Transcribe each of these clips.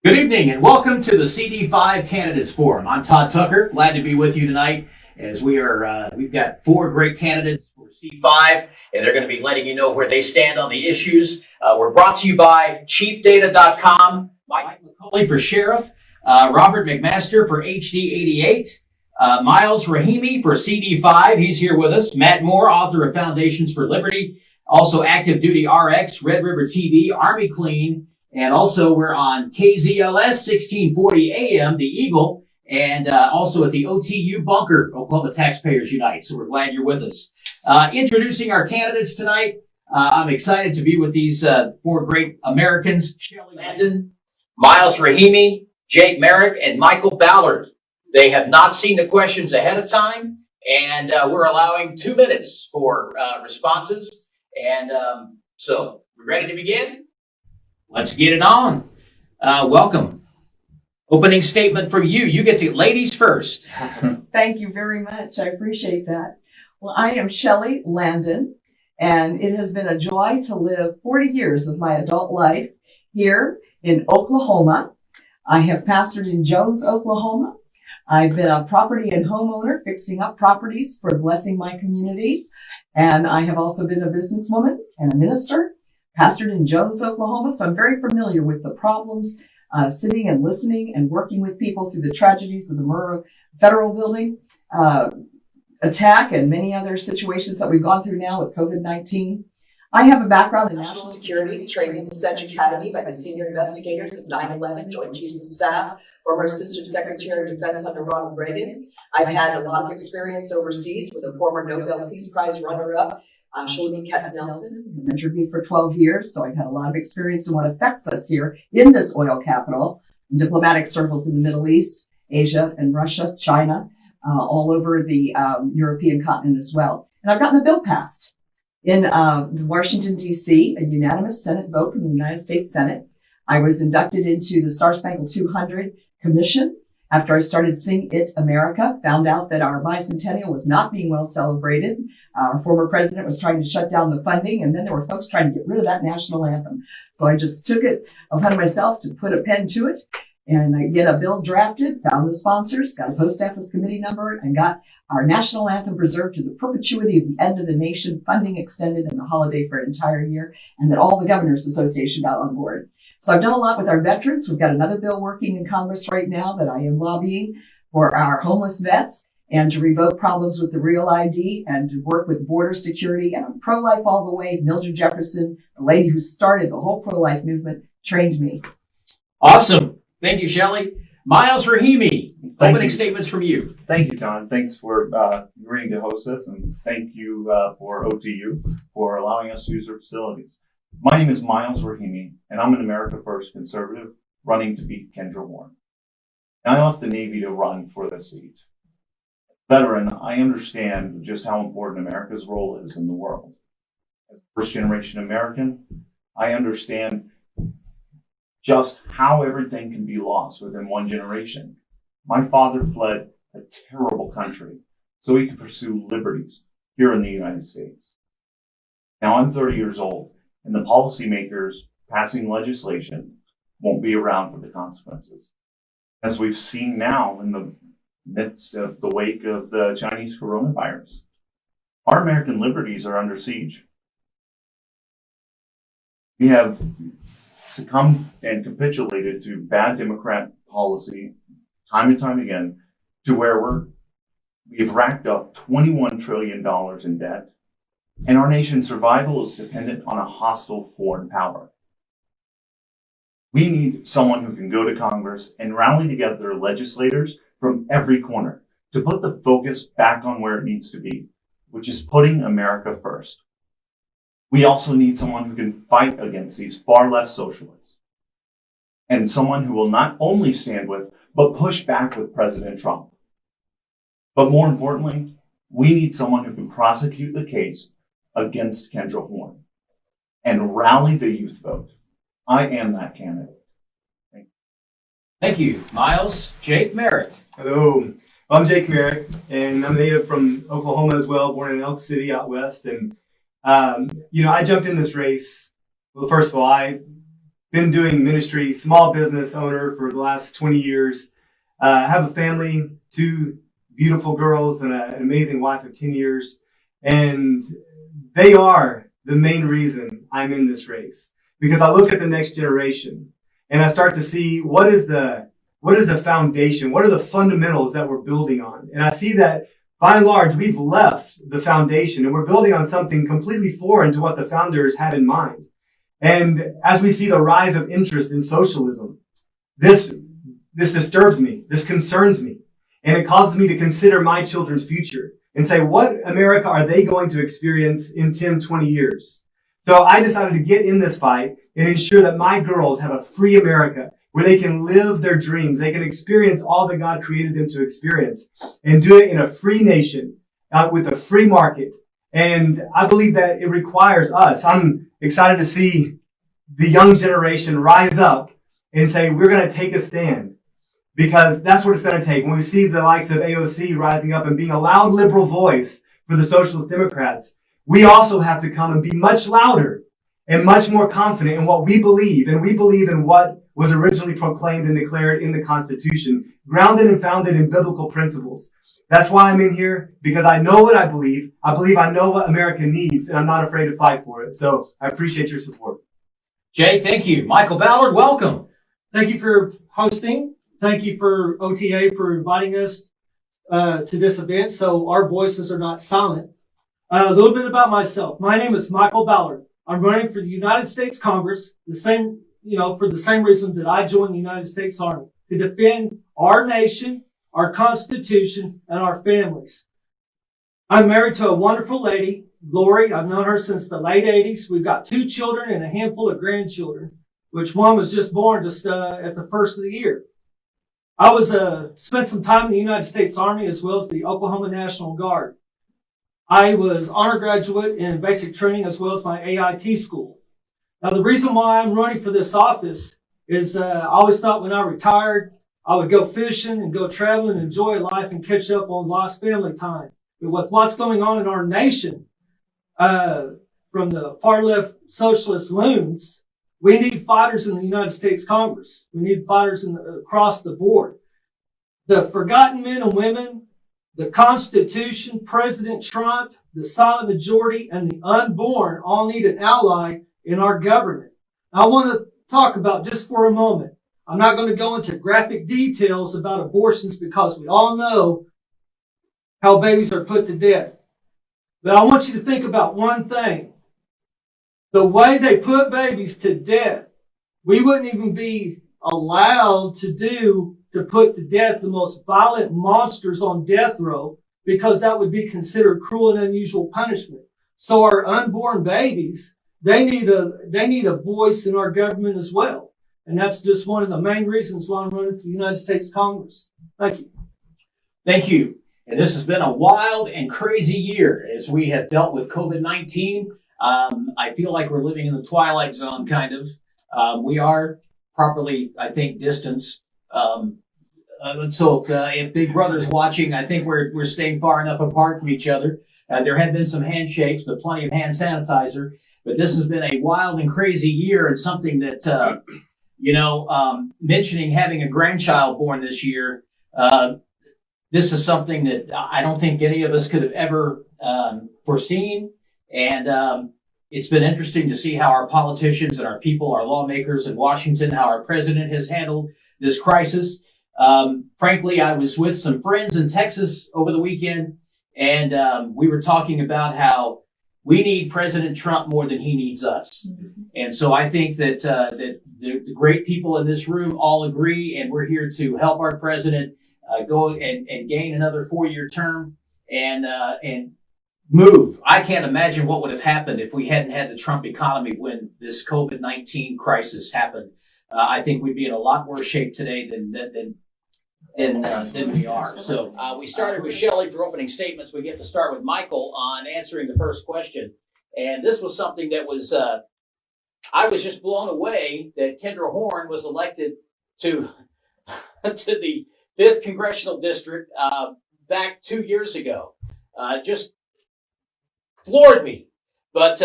Good evening and welcome to the CD5 Candidates Forum. I'm Todd Tucker. Glad to be with you tonight as we've got four great candidates for CD5 and they're going to be letting you know where they stand on the issues. We're brought to you by cheapdata.com, Mike McCauley for Sheriff, Robert McMaster for HD88, Miles Rahimi for CD5. He's here with us. Matt Moore, author of Foundations for Liberty, also Active Duty RX, Red River TV, Army Clean, and also we're on KZLS 1640 AM, The Eagle, and also at the OTU Bunker, Oklahoma TaxPayers Unite. So we're glad you're with us. Introducing our candidates tonight, I'm excited to be with these four great Americans, Shelley Landon, Miles Rahimi, Jake Merrick, and Michael Ballard. They have not seen the questions ahead of time, and we're allowing 2 minutes for responses. And so we're ready to begin? Let's get it on. Welcome. Opening statement from you. You get to ladies first. Thank you very much. I appreciate that. Well, I am Shelley Landon, and it has been a joy to live 40 years of my adult life here in Oklahoma. I have pastored in Jones, Oklahoma. I've been a property and homeowner, fixing up properties for blessing my communities. And I have also been a businesswoman and a minister, pastored in Jones, Oklahoma. So I'm very familiar with the problems, sitting and listening and working with people through the tragedies of the Murrah Federal Building attack and many other situations that we've gone through now with COVID-19. I have a background in national security, trained in the Sedge Academy by the senior investigators of 9/11, Joint Chiefs of Staff, former Assistant Secretary of Defense under Ronald Reagan. I've had a lot of experience overseas with a former Nobel Peace Prize runner-up, Shalini Katz-Nelson, who mentored me for 12 years. So I've had a lot of experience in what affects us here in this oil capital, diplomatic circles in the Middle East, Asia and Russia, China, all over the European continent as well. And I've gotten a bill passed in Washington, D.C., a unanimous Senate vote from the United States Senate. I was inducted into the Star Spangled 200 Commission after I started Sing It America, found out that our bicentennial was not being well celebrated. Our former president was trying to shut down the funding, and then there were folks trying to get rid of that national anthem. So I just took it upon myself to put a pen to it and get a bill drafted, found the sponsors, got a post office committee number, and got our national anthem preserved to the perpetuity of the end of the nation, funding extended, and the holiday for an entire year, and that all the Governors Association got on board. So I've done a lot with our veterans. We've got another bill working in Congress right now that I am lobbying for our homeless vets and to revoke problems with the Real ID and to work with border security. And I'm pro-life all the way. Mildred Jefferson, the lady who started the whole pro-life movement, trained me. Awesome. Thank you, Shelley. Miles Rahimi, opening statements from you. Thank you, John. Thanks for agreeing to host this, and thank you for OTU for allowing us to use their facilities. My name is Miles Rahimi, and I'm an America First conservative running to beat Kendra Warren. And I left the Navy to run for this seat. Veteran, I understand just how important America's role is in the world. As a first-generation American, I understand just how everything can be lost within one generation. My father fled a terrible country so he could pursue liberties here in the United States. Now I'm 30 years old, and the policymakers passing legislation won't be around for the consequences. As we've seen now in the midst of the wake of the Chinese coronavirus, our American liberties are under siege. We have succumbed and capitulated to bad Democrat policy time and time again, to where we've racked up $21 trillion in debt, and our nation's survival is dependent on a hostile foreign power. We need someone who can go to Congress and rally together legislators from every corner to put the focus back on where it needs to be, which is putting America first. We also need someone who can fight against these far left socialists, and someone who will not only stand with, but push back with President Trump. But more importantly, we need someone who can prosecute the case against Kendra Warren and rally the youth vote. I am that candidate. Thank you, Miles. Jake Merrick. Hello, I'm Jake Merrick, and I'm a native from Oklahoma as well, born in Elk City out west. And, I jumped in this race. Well, first of all, I been doing ministry, small business owner for the last 20 years. I have a family, 2 beautiful girls and an amazing wife of 10 years. And they are the main reason I'm in this race, because I look at the next generation and I start to see what is the foundation? What are the fundamentals that we're building on? And I see that by and large, we've left the foundation and we're building on something completely foreign to what the founders had in mind. And as we see the rise of interest in socialism, this disturbs me. This concerns me. And it causes me to consider my children's future and say, what America are they going to experience in 10, 20 years? So I decided to get in this fight and ensure that my girls have a free America where they can live their dreams. They can experience all that God created them to experience and do it in a free nation, with a free market. And I believe that it requires us. I'm excited to see the young generation rise up and say, we're going to take a stand, because that's what it's going to take. When we see the likes of AOC rising up and being a loud liberal voice for the Socialist Democrats, we also have to come and be much louder and much more confident in what we believe. And we believe in what was originally proclaimed and declared in the Constitution, grounded and founded in biblical principles. That's why I'm in here, because I know what I believe. I believe I know what America needs, and I'm not afraid to fight for it. So I appreciate your support. Jay, thank you. Michael Ballard, welcome. Thank you for hosting. Thank you for OTA for inviting us to this event, so our voices are not silent. A little bit about myself. My name is Michael Ballard. I'm running for the United States Congress, for the same reason that I joined the United States Army, to defend our nation, our Constitution, and our families. I'm married to a wonderful lady, Lori. I've known her since the late 80s. We've got 2 children and a handful of grandchildren, which one was just born at the first of the year. I spent some time in the United States Army as well as the Oklahoma National Guard. I was honor graduate in basic training as well as my AIT school. Now, the reason why I'm running for this office is I always thought when I retired, I would go fishing and go traveling, enjoy life, and catch up on lost family time. But with what's going on in our nation, from the far left socialist loons, we need fighters in the United States Congress. We need fighters across the board. The forgotten men and women, the Constitution, President Trump, the silent majority, and the unborn all need an ally in our government. I want to talk about just for a moment. I'm not going to go into graphic details about abortions because we all know how babies are put to death. But I want you to think about one thing. The way they put babies to death, we wouldn't even be allowed to put to death the most violent monsters on death row, because that would be considered cruel and unusual punishment. So our unborn babies, they need a voice in our government as well. And that's just one of the main reasons why I'm running for the United States Congress. Thank you. Thank you. And this has been a wild and crazy year as we have dealt with COVID-19. I feel like we're living in the twilight zone, kind of. We are properly, I think, distanced. So if Big Brother's watching, I think we're staying far enough apart from each other. There have been some handshakes, but plenty of hand sanitizer. But this has been a wild and crazy year, and something that, mentioning having a grandchild born this year, this is something that I don't think any of us could have ever foreseen. And it's been interesting to see how our politicians and our people, our lawmakers in Washington, how our president has handled this crisis. Frankly, I was with some friends in Texas over the weekend, and we were talking about how we need President Trump more than he needs us. Mm-hmm. And so I think that the great people in this room all agree, and we're here to help our president go and gain another 4-year term and move. I can't imagine what would have happened if we hadn't had the Trump economy when this COVID-19 crisis happened. I think we'd be in a lot worse shape today than we are. So we started with Shelley for opening statements. We get to start with Michael on answering the first question. And this was something that was, I was just blown away that Kendra Horn was elected to the 5th Congressional District back 2 years ago. Just floored me. But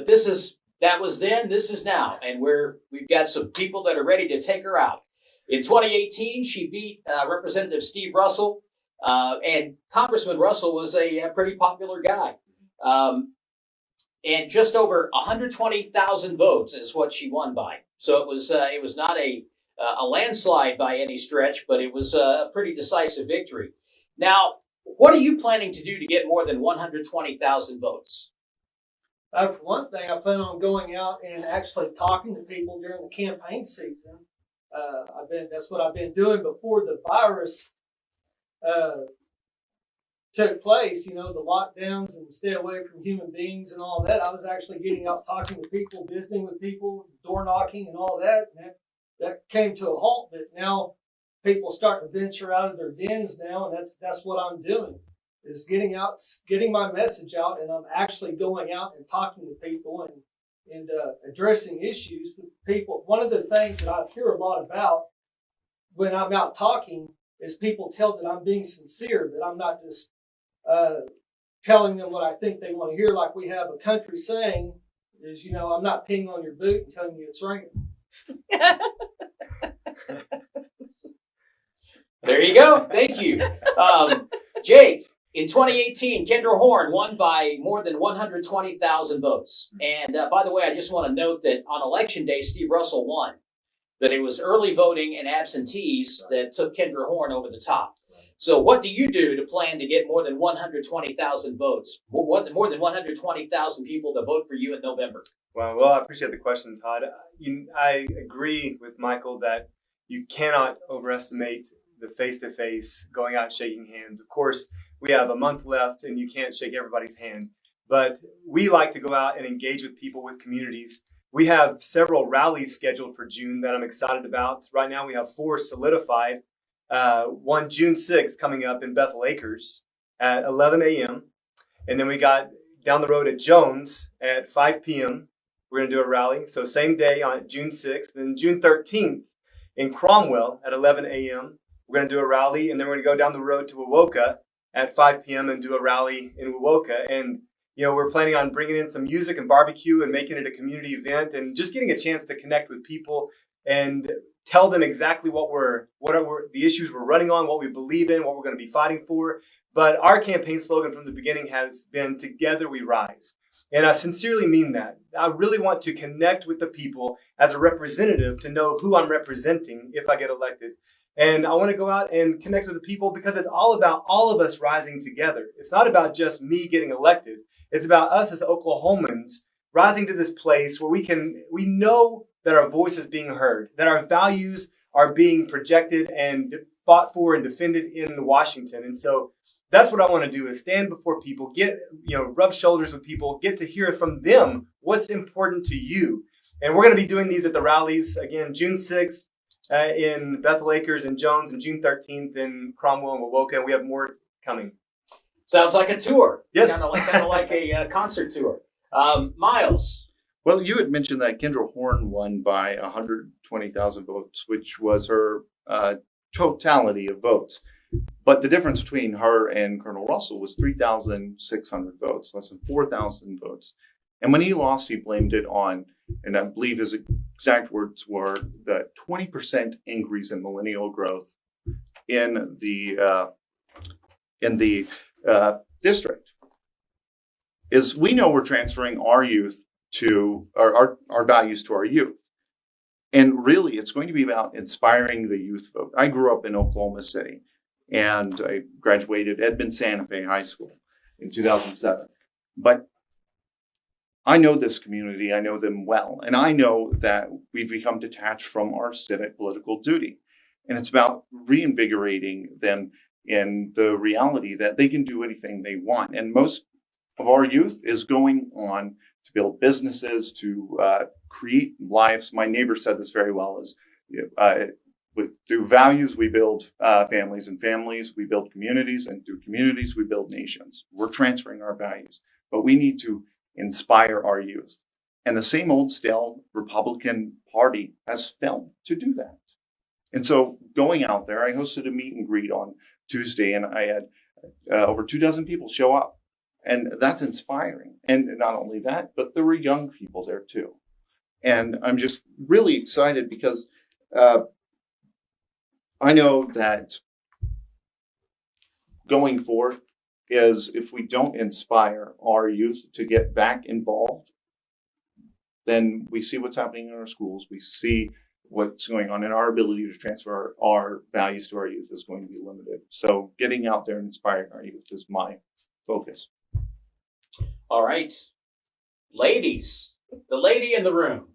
this is That was then, this is now. And we've got some people that are ready to take her out. In 2018, she beat Representative Steve Russell. And Congressman Russell was a pretty popular guy. And just over 120,000 votes is what she won by. So it was not a landslide by any stretch, but it was a pretty decisive victory. Now, what are you planning to do to get more than 120,000 votes? For one thing, I plan on going out and actually talking to people during the campaign season. That's what I've been doing before the virus took place. You know, the lockdowns and stay away from human beings and all that. I was actually getting out talking to people, visiting with people, door knocking and all that. And that came to a halt. But now people starting to venture out of their dens now, and that's what I'm doing. Is getting my message out, and I'm actually going out and talking to people and addressing issues that people. One of the things that I hear a lot about when I'm out talking is people tell that I'm being sincere, that I'm not just telling them what I think they want to hear. Like we have a country saying is, I'm not peeing on your boot and telling you it's raining. There you go. Thank you. Jake. In 2018, Kendra Horn won by more than 120,000 votes. And by the way, I just want to note that on Election Day, Steve Russell won. But it was early voting and absentees that took Kendra Horn over the top. So what do you do to plan to get more than 120,000 votes? More than 120,000 people to vote for you in November? Well, I appreciate the question, Todd. I agree with Michael that you cannot overestimate the face-to-face, going out and shaking hands. Of course, we have a month left and you can't shake everybody's hand, but we like to go out and engage with people, with communities. We have several rallies scheduled for June that I'm excited about. Right now we have 4 solidified. One June 6th coming up in Bethel Acres at 11 a.m. And then we got down the road at Jones at 5 p.m. We're going to do a rally. So same day on June 6th. Then June 13th in Cromwell at 11 a.m. We're going to do a rally. And then we're going to go down the road to Wewoka at 5 p.m. and do a rally in Wewoka. And, we're planning on bringing in some music and barbecue and making it a community event and just getting a chance to connect with people and tell them exactly what are the issues we're running on, what we believe in, what we're going to be fighting for. But our campaign slogan from the beginning has been "Together we rise." And I sincerely mean that. I really want to connect with the people as a representative to know who I'm representing if I get elected. And I want to go out and connect with the people because it's all about all of us rising together. It's not about just me getting elected. It's about us as Oklahomans rising to this place where we know that our voice is being heard, that our values are being projected and fought for and defended in Washington. And so that's what I want to do, is stand before people, rub shoulders with people, get to hear from them what's important to you. And we're going to be doing these at the rallies again, June 6th in Bethel Acres and Jones, and June 13th in Cromwell and Wewoka. We have more coming. Sounds like a tour. Yes. Kind of like a concert tour. Miles. Well, you had mentioned that Kendra Horn won by 120,000 votes, which was her totality of votes. But the difference between her and Colonel Russell was 3,600 votes, less than 4,000 votes. And when he lost, he blamed it on, and I believe his exact words were, the 20% increase in millennial growth in the district. Is we know we're transferring our youth to our values to our youth. And really, it's going to be about inspiring the youth vote. I grew up in Oklahoma City, and I graduated Edmond Santa Fe High School in 2007. But I know this community, I know them well, and I know that we've become detached from our civic political duty. And it's about reinvigorating them in the reality that they can do anything they want. And most of our youth is going on to build businesses, to create lives. My neighbor said this very well, is through values, we build families, and families, we build communities, and through communities, we build nations. We're transferring our values, but we need to inspire our youth. And the same old stale Republican Party has failed to do that. And so going out there, I hosted a meet and greet on Tuesday, and I had over 24 people show up. And that's inspiring. And not only that, but there were young people there too. And I'm just really excited because I know that going forward is if we don't inspire our youth to get back involved, then we see what's happening in our schools. We see what's going on, and our ability to transfer our values to our youth is going to be limited. So getting out there and inspiring our youth is my focus. All right. Ladies, the lady in the room.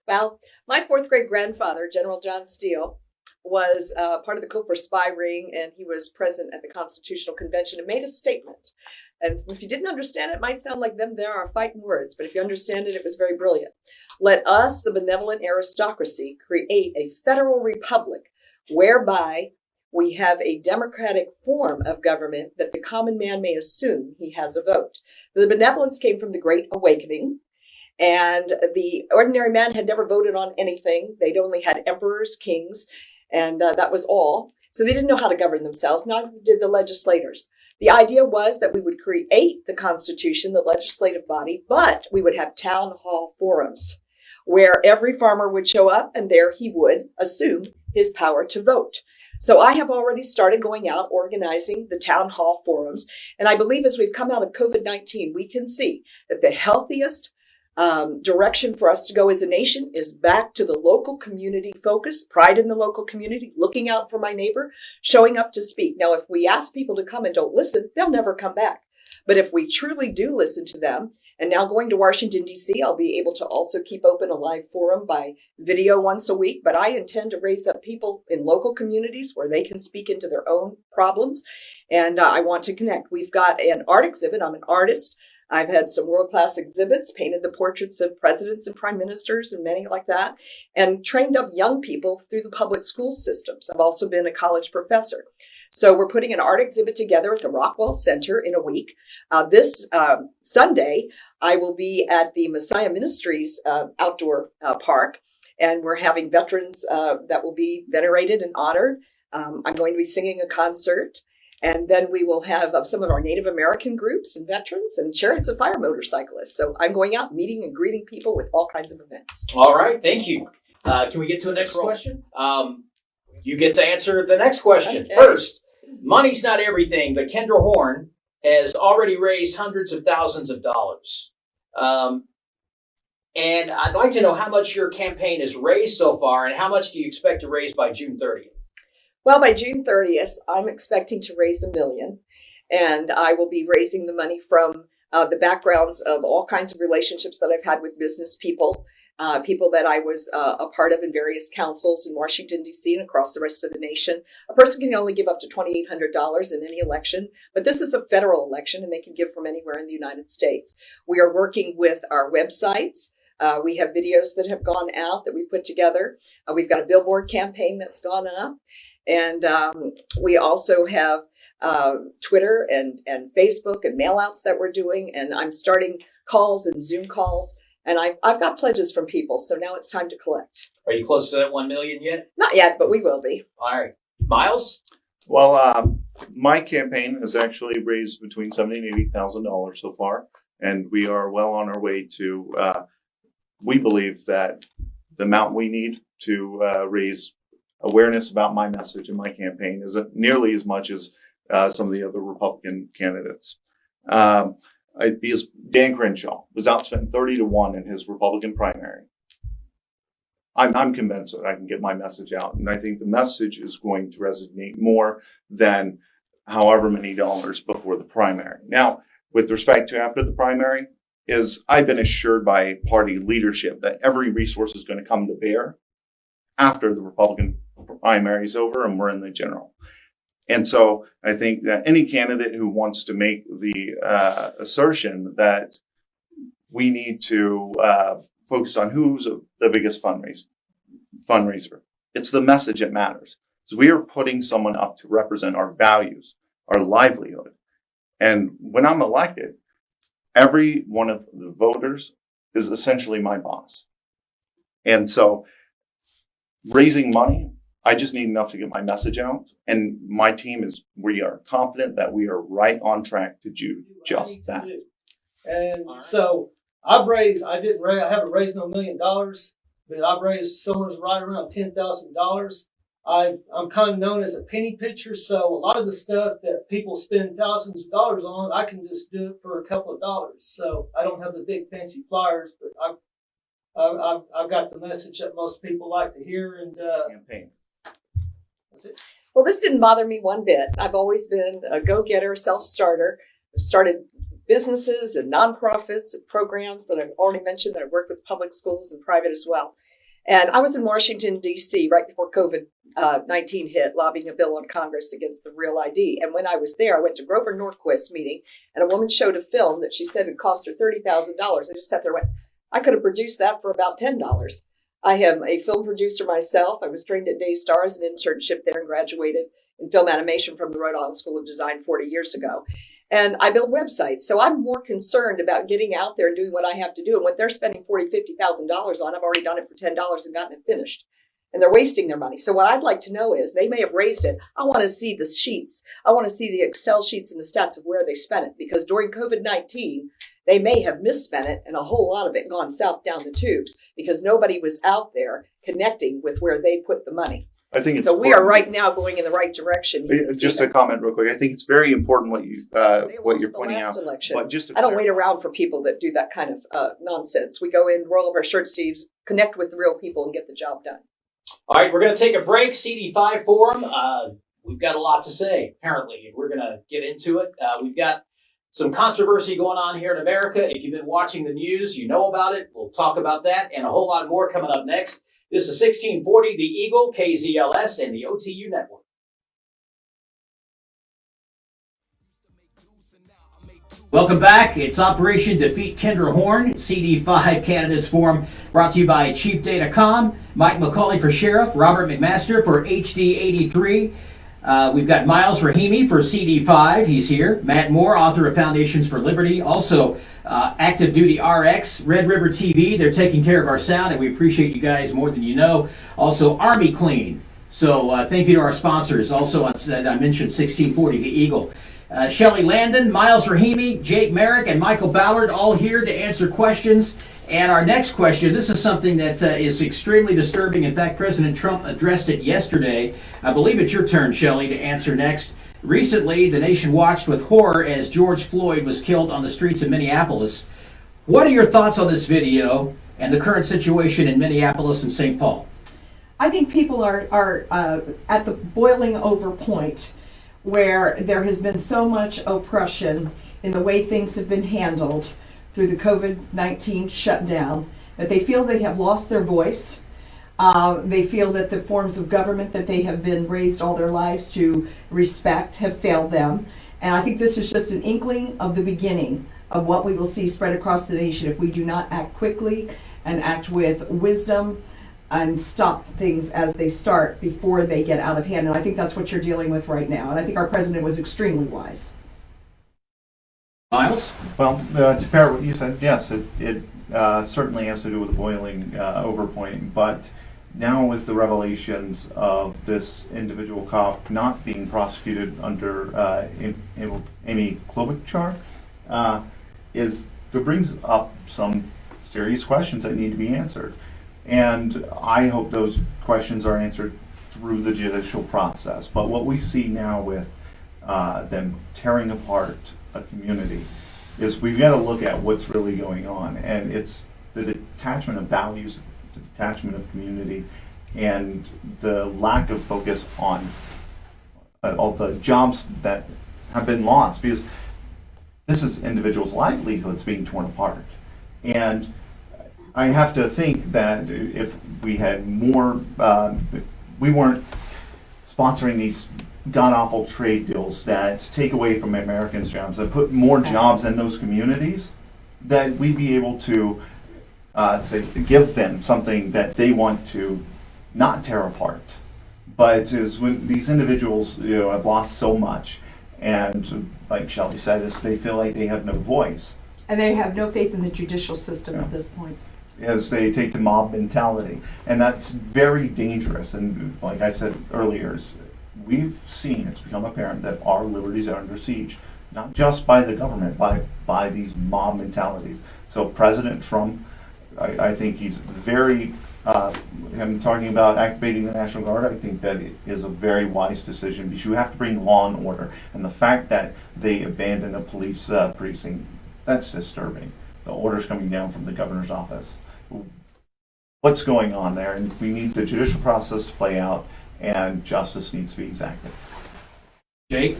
Well, my fourth grade grandfather, General John Steele, was part of the Cooper spy ring, and he was present at the Constitutional Convention and made a statement. And if you didn't understand it, it might sound like them there are fighting words, but if you understand it, it was very brilliant. Let us, the benevolent aristocracy, create a federal republic whereby we have a democratic form of government that the common man may assume he has a vote. The benevolence came from the Great Awakening, and the ordinary man had never voted on anything. They'd only had emperors, kings, and that was all. So they didn't know how to govern themselves, neither did the legislators. The idea was that we would create the Constitution, the legislative body, but we would have town hall forums where every farmer would show up, and there he would assume his power to vote. So I have already started going out organizing the town hall forums. And I believe as we've come out of COVID-19, we can see that the healthiest direction for us to go as a nation is back to the local community focus, pride in the local community, looking out for my neighbor, showing up to speak. Now, if we ask people to come and don't listen, they'll never come back. But if we truly do listen to them, and now going to Washington, D.C., I'll be able to also keep open a live forum by video once a week. But I intend to raise up people in local communities where they can speak into their own problems. And I want to connect. We've got an art exhibit. I'm an artist. I've had some world-class exhibits, painted the portraits of presidents and prime ministers and many like that, and trained up young people through the public school systems. I've also been a college professor. So we're putting an art exhibit together at the Rockwell Center in a week. This Sunday, I will be at the Messiah Ministries outdoor park, and we're having veterans that will be venerated and honored. I'm going to be singing a concert. And then we will have some of our Native American groups and veterans and chariots of fire motorcyclists. So I'm going out meeting and greeting people with all kinds of events. All right. Thank you. Can we get to the next question? You get to answer the next question. Okay. First, money's not everything, but Kendra Horn has already raised hundreds of thousands of dollars. And I'd like to know how much your campaign has raised so far, and how much do you expect to raise by June 30th? Well, by June 30th, I'm expecting to raise $1 million, and I will be raising the money from the backgrounds of all kinds of relationships that I've had with business people, people that I was a part of in various councils in Washington, D.C. and across the rest of the nation. A person can only give up to $2,800 in any election, but this is a federal election, and they can give from anywhere in the United States. We are working with our websites. We have videos that have gone out that we put together. We've got a billboard campaign that's gone up. And we also have Twitter and Facebook and mailouts that we're doing. And I'm starting calls and Zoom calls. And I've got pledges from people. So now it's time to collect. Are you close to that 1 million yet? Not yet, but we will be. All right. Miles? Well, my campaign has actually raised between $70,000 and $80,000 so far. And we are well on our way to, we believe that the amount we need to raise awareness about my message and my campaign isn't nearly as much as some of the other Republican candidates. Because Dan Crenshaw was outspent 30-1 in his Republican primary. I'm convinced that I can get my message out, and I think the message is going to resonate more than however many dollars before the primary. Now, with respect to after the primary, I've been assured by party leadership that every resource is going to come to bear after the Republican primary is over and we're in the general. And so I think that any candidate who wants to make the assertion that we need to focus on who's the biggest fundraiser, it's the message that matters. So we are putting someone up to represent our values, our livelihood. And when I'm elected, every one of the voters is essentially my boss. And so raising money I just need enough to get my message out. And my team we are confident that we are right on track to do just that. And so I haven't raised no $1 million, but I've raised somewhere right around $10,000. I'm kind of known as a penny pitcher, so a lot of the stuff that people spend thousands of dollars on, I can just do it for a couple of dollars. So I don't have the big fancy flyers, but I've got the message that most people like to hear, and Campaign. that's it. Well, this didn't bother me one bit. I've always been a go-getter, self-starter. I've started businesses and nonprofits and programs that I've already mentioned, that I've worked with public schools and private as well. And I was in Washington, D.C. right before COVID-19 hit, lobbying a bill in Congress against the Real ID. And when I was there, I went to Grover Norquist's meeting, and a woman showed a film that she said it cost her $30,000. I just sat there and went, I could have produced that for about $10. I am a film producer myself. I was trained at Daystar as an internship there and graduated in film animation from the Rhode Island School of Design 40 years ago. And I build websites. So I'm more concerned about getting out there and doing what I have to do. And what they're spending $40,000, $50,000 on, I've already done it for $10 and gotten it finished. And they're wasting their money. So what I'd like to know is, they may have raised it. I want to see the sheets. I want to see the Excel sheets and the stats of where they spent it. Because during COVID-19, they may have misspent it, and a whole lot of it gone south down the tubes because nobody was out there connecting with where they put the money. I think it's So we are important. right now going in the right direction. here, Just a Stephen. comment real quick. I think it's very important what They what lost you're the pointing last out. election. But just to I don't wait clarify- around for people that do that kind of nonsense. We go in, roll up our shirt sleeves, connect with the real people, and get the job done. All right, we're going to take a break. CD5 Forum. We've got a lot to say, apparently, and we're going to get into it. We've got some controversy going on here in America. If you've been watching the news, you know about it. We'll talk about that and a whole lot more coming up next. This is 1640, The Eagle, KZLS, and the OTU Network. Welcome back. It's Operation Defeat Kendra Horn, CD5 Candidates Forum, brought to you by Chief Datacom, Mike McCauley for Sheriff, Robert McMaster for HD83. We've got Miles Rahimi for CD5. He's here. Matt Moore, author of Foundations for Liberty. Also, Active Duty RX, Red River TV. They're taking care of our sound, and we appreciate you guys more than you know. Also, Army Clean. So thank you to our sponsors. Also, I mentioned 1640, The Eagle. Shelley Landon, Miles Rahimi, Jake Merrick, and Michael Ballard, all here to answer questions. And our next question, this is something that is extremely disturbing. In fact, President Trump addressed it yesterday. I believe it's your turn, Shelley, to answer next. Recently, the nation watched with horror as George Floyd was killed on the streets of Minneapolis. What are your thoughts on this video and the current situation in Minneapolis and St. Paul? I think people are at the boiling over point where there has been so much oppression in the way things have been handled through the COVID-19 shutdown that they feel they have lost their voice. They feel that the forms of government that they have been raised all their lives to respect have failed them. And I think this is just an inkling of the beginning of what we will see spread across the nation if we do not act quickly and act with wisdom and stop things as they start before they get out of hand. And I think that's what you're dealing with right now. And I think our president was extremely wise. Miles? Well, to pair what you said, yes, it certainly has to do with the boiling over point, but now with the revelations of this individual cop not being prosecuted under Amy Klobuchar, it brings up some serious questions that need to be answered. And I hope those questions are answered through the judicial process. But what we see now with them tearing apart a community is we've got to look at what's really going on. And it's the detachment of values, the detachment of community, and the lack of focus on all the jobs that have been lost. Because this is individuals' livelihoods being torn apart. And I have to think that if we had more, we weren't sponsoring these god-awful trade deals that take away from Americans' jobs, that put more jobs in those communities, that we'd be able to give them something that they want to not tear apart. But is when these individuals, have lost so much, and like Shelley said, they feel like they have no voice. And they have no faith in the judicial system at this point. as they take to mob mentality. And that's very dangerous. And like I said earlier, we've seen, it's become apparent that our liberties are under siege, not just by the government, by these mob mentalities. So President Trump, I think he's very, him talking about activating the National Guard, I think that it is a very wise decision, because you have to bring law and order. And the fact that they abandoned a police precinct, that's disturbing. The orders coming down from the governor's office. What's going on there? And we need the judicial process to play out, and justice needs to be exacted. Jake?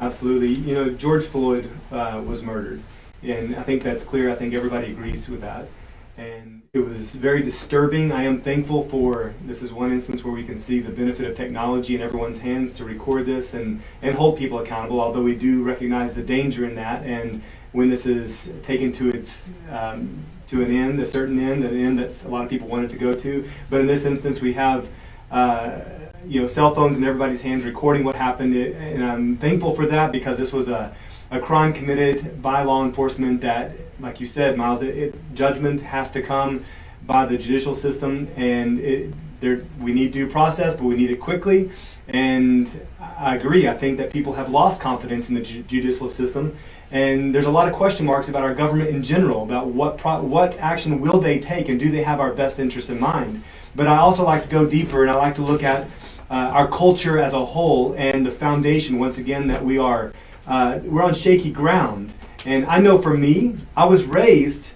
Absolutely. You know, George Floyd was murdered, and I think that's clear. I think everybody agrees with that. And it was very disturbing. I am thankful for, this is one instance where we can see the benefit of technology in everyone's hands to record this and hold people accountable, although we do recognize the danger in that. And when this is taken to its to an end, a certain end, an end that a lot of people wanted to go to. But in this instance, we have cell phones in everybody's hands recording what happened, and I'm thankful for that, because this was a crime committed by law enforcement that, like you said, Miles, judgment has to come by the judicial system, and we need due process, but we need it quickly. And I agree. I think that people have lost confidence in the judicial system, and there's a lot of question marks about our government in general, about what action will they take, and do they have our best interests in mind. But I also like to go deeper, and I like to look at our culture as a whole, and the foundation, once again, that we're on shaky ground. And I know for me, I was raised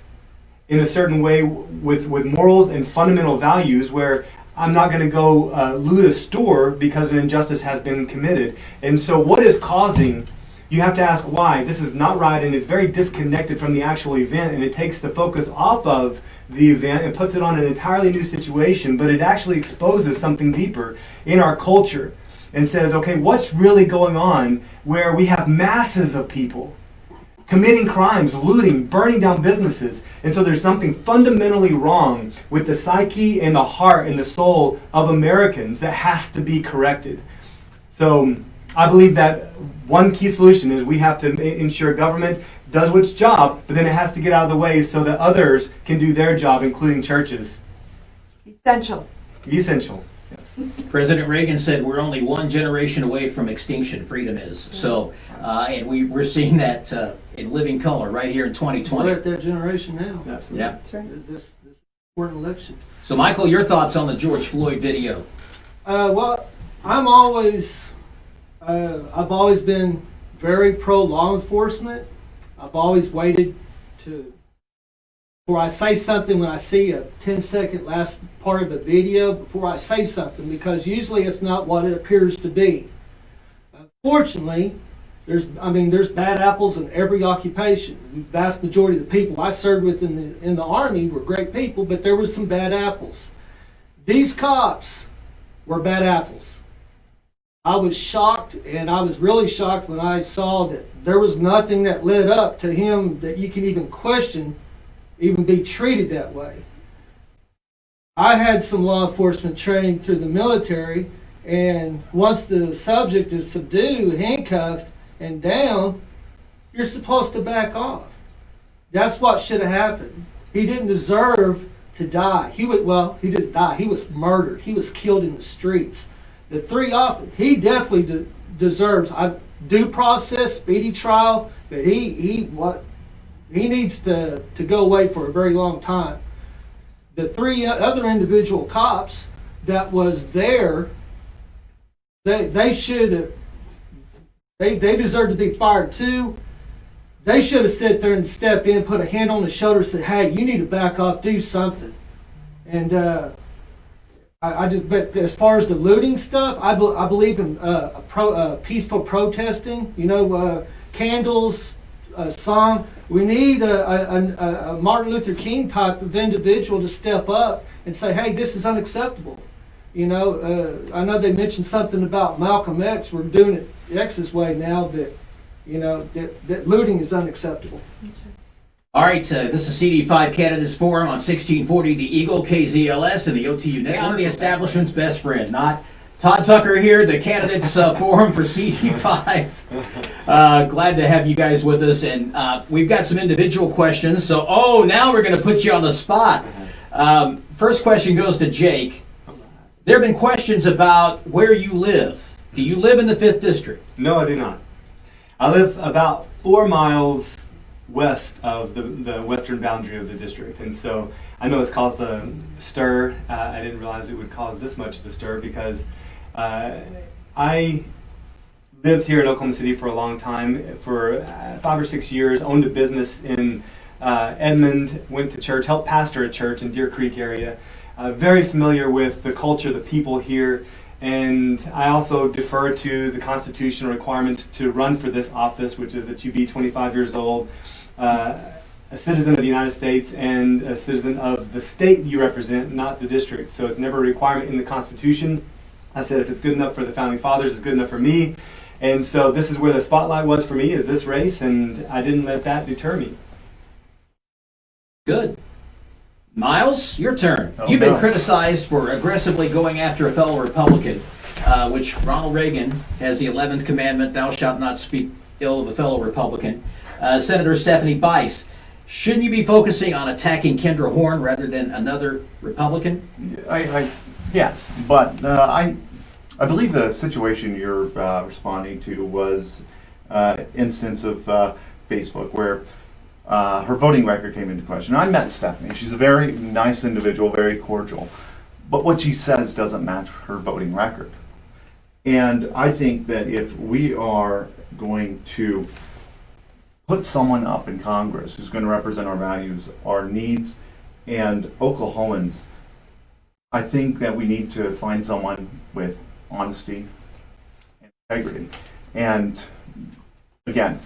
in a certain way with morals and fundamental values, where I'm not going to go loot a store because an injustice has been committed. And so what is causing, you have to ask why. This is not right, and it's very disconnected from the actual event, and it takes the focus off of the event and puts it on an entirely new situation, but it actually exposes something deeper in our culture and says, okay, what's really going on where we have masses of people committing crimes, looting, burning down businesses. And so there's something fundamentally wrong with the psyche and the heart and the soul of Americans that has to be corrected. So I believe that one key solution is we have to ensure government does its job, but then it has to get out of the way so that others can do their job, including churches. Essential. Essential. Yes. President Reagan said we're only one generation away from extinction, freedom is. So, and we're seeing that in living color right here in 2020. We're at that generation now. Absolutely. Yeah. That's right. This important election. So, Michael, your thoughts on the George Floyd video? Well, I've always been very pro law enforcement. I've always waited before I say something, when I see a 10-second last part of a video, before I say something, because usually it's not what it appears to be. Unfortunately, there's bad apples in every occupation. The vast majority of the people I served with in the Army were great people, but there were some bad apples. These cops were bad apples. I was shocked, and I was really shocked when I saw that there was nothing that led up to him that you can even question, even be treated that way. I had some law enforcement training through the military, and once the subject is subdued, handcuffed, and down, you're supposed to back off. That's what should have happened. He didn't deserve to die. He didn't die. He was murdered. He was killed in the streets. The he definitely deserves due process, speedy trial, but he needs to go away for a very long time. The three other individual cops that was there, they deserve to be fired too. They should have sat there and stepped in, put a hand on the shoulder, and said, "Hey, you need to back off, do something." And but as far as the looting stuff, I believe in peaceful protesting. Candles, song. We need a Martin Luther King type of individual to step up and say, "Hey, this is unacceptable." I know they mentioned something about Malcolm X. We're doing it X's way now, but that looting is unacceptable. All right, this is CD5 Candidates Forum on 1640 The Eagle, KZLS, and the OTU Network. I'm the establishment's best friend, not Todd Tucker here, the Candidates Forum for CD5. Glad to have you guys with us, and we've got some individual questions. So, now we're going to put you on the spot. First question goes to Jake. There have been questions about where you live. Do you live in the 5th District? No, I do not. I live about 4 miles west of the western boundary of the district, and so I know it's caused a stir. I didn't realize it would cause this much of a stir because I lived here in Oklahoma City for a long time, for 5 or 6 years, owned a business in Edmond, went to church, helped pastor a church in Deer Creek area. Very familiar with the culture, the people here, and I also defer to the constitutional requirements to run for this office, which is that you be 25 years old, a citizen of the United States, and a citizen of the state you represent, not the district. So it's never a requirement in the Constitution. I said if it's good enough for the Founding Fathers, it's good enough for me. And so this is where the spotlight was for me, is this race, and I didn't let that deter me. Good. Miles, your turn. You've been criticized for aggressively going after a fellow Republican, which Ronald Reagan has the 11th commandment, thou shalt not speak ill of a fellow Republican. Senator Stephanie Bice, shouldn't you be focusing on attacking Kendra Horn rather than another Republican? Yes, but I believe the situation you're responding to was instance of Facebook where her voting record came into question. I met Stephanie. She's a very nice individual, very cordial, but what she says doesn't match her voting record. And I think that if we are going to put someone up in Congress who's going to represent our values, our needs, and Oklahomans, I think that we need to find someone with honesty and integrity. And again,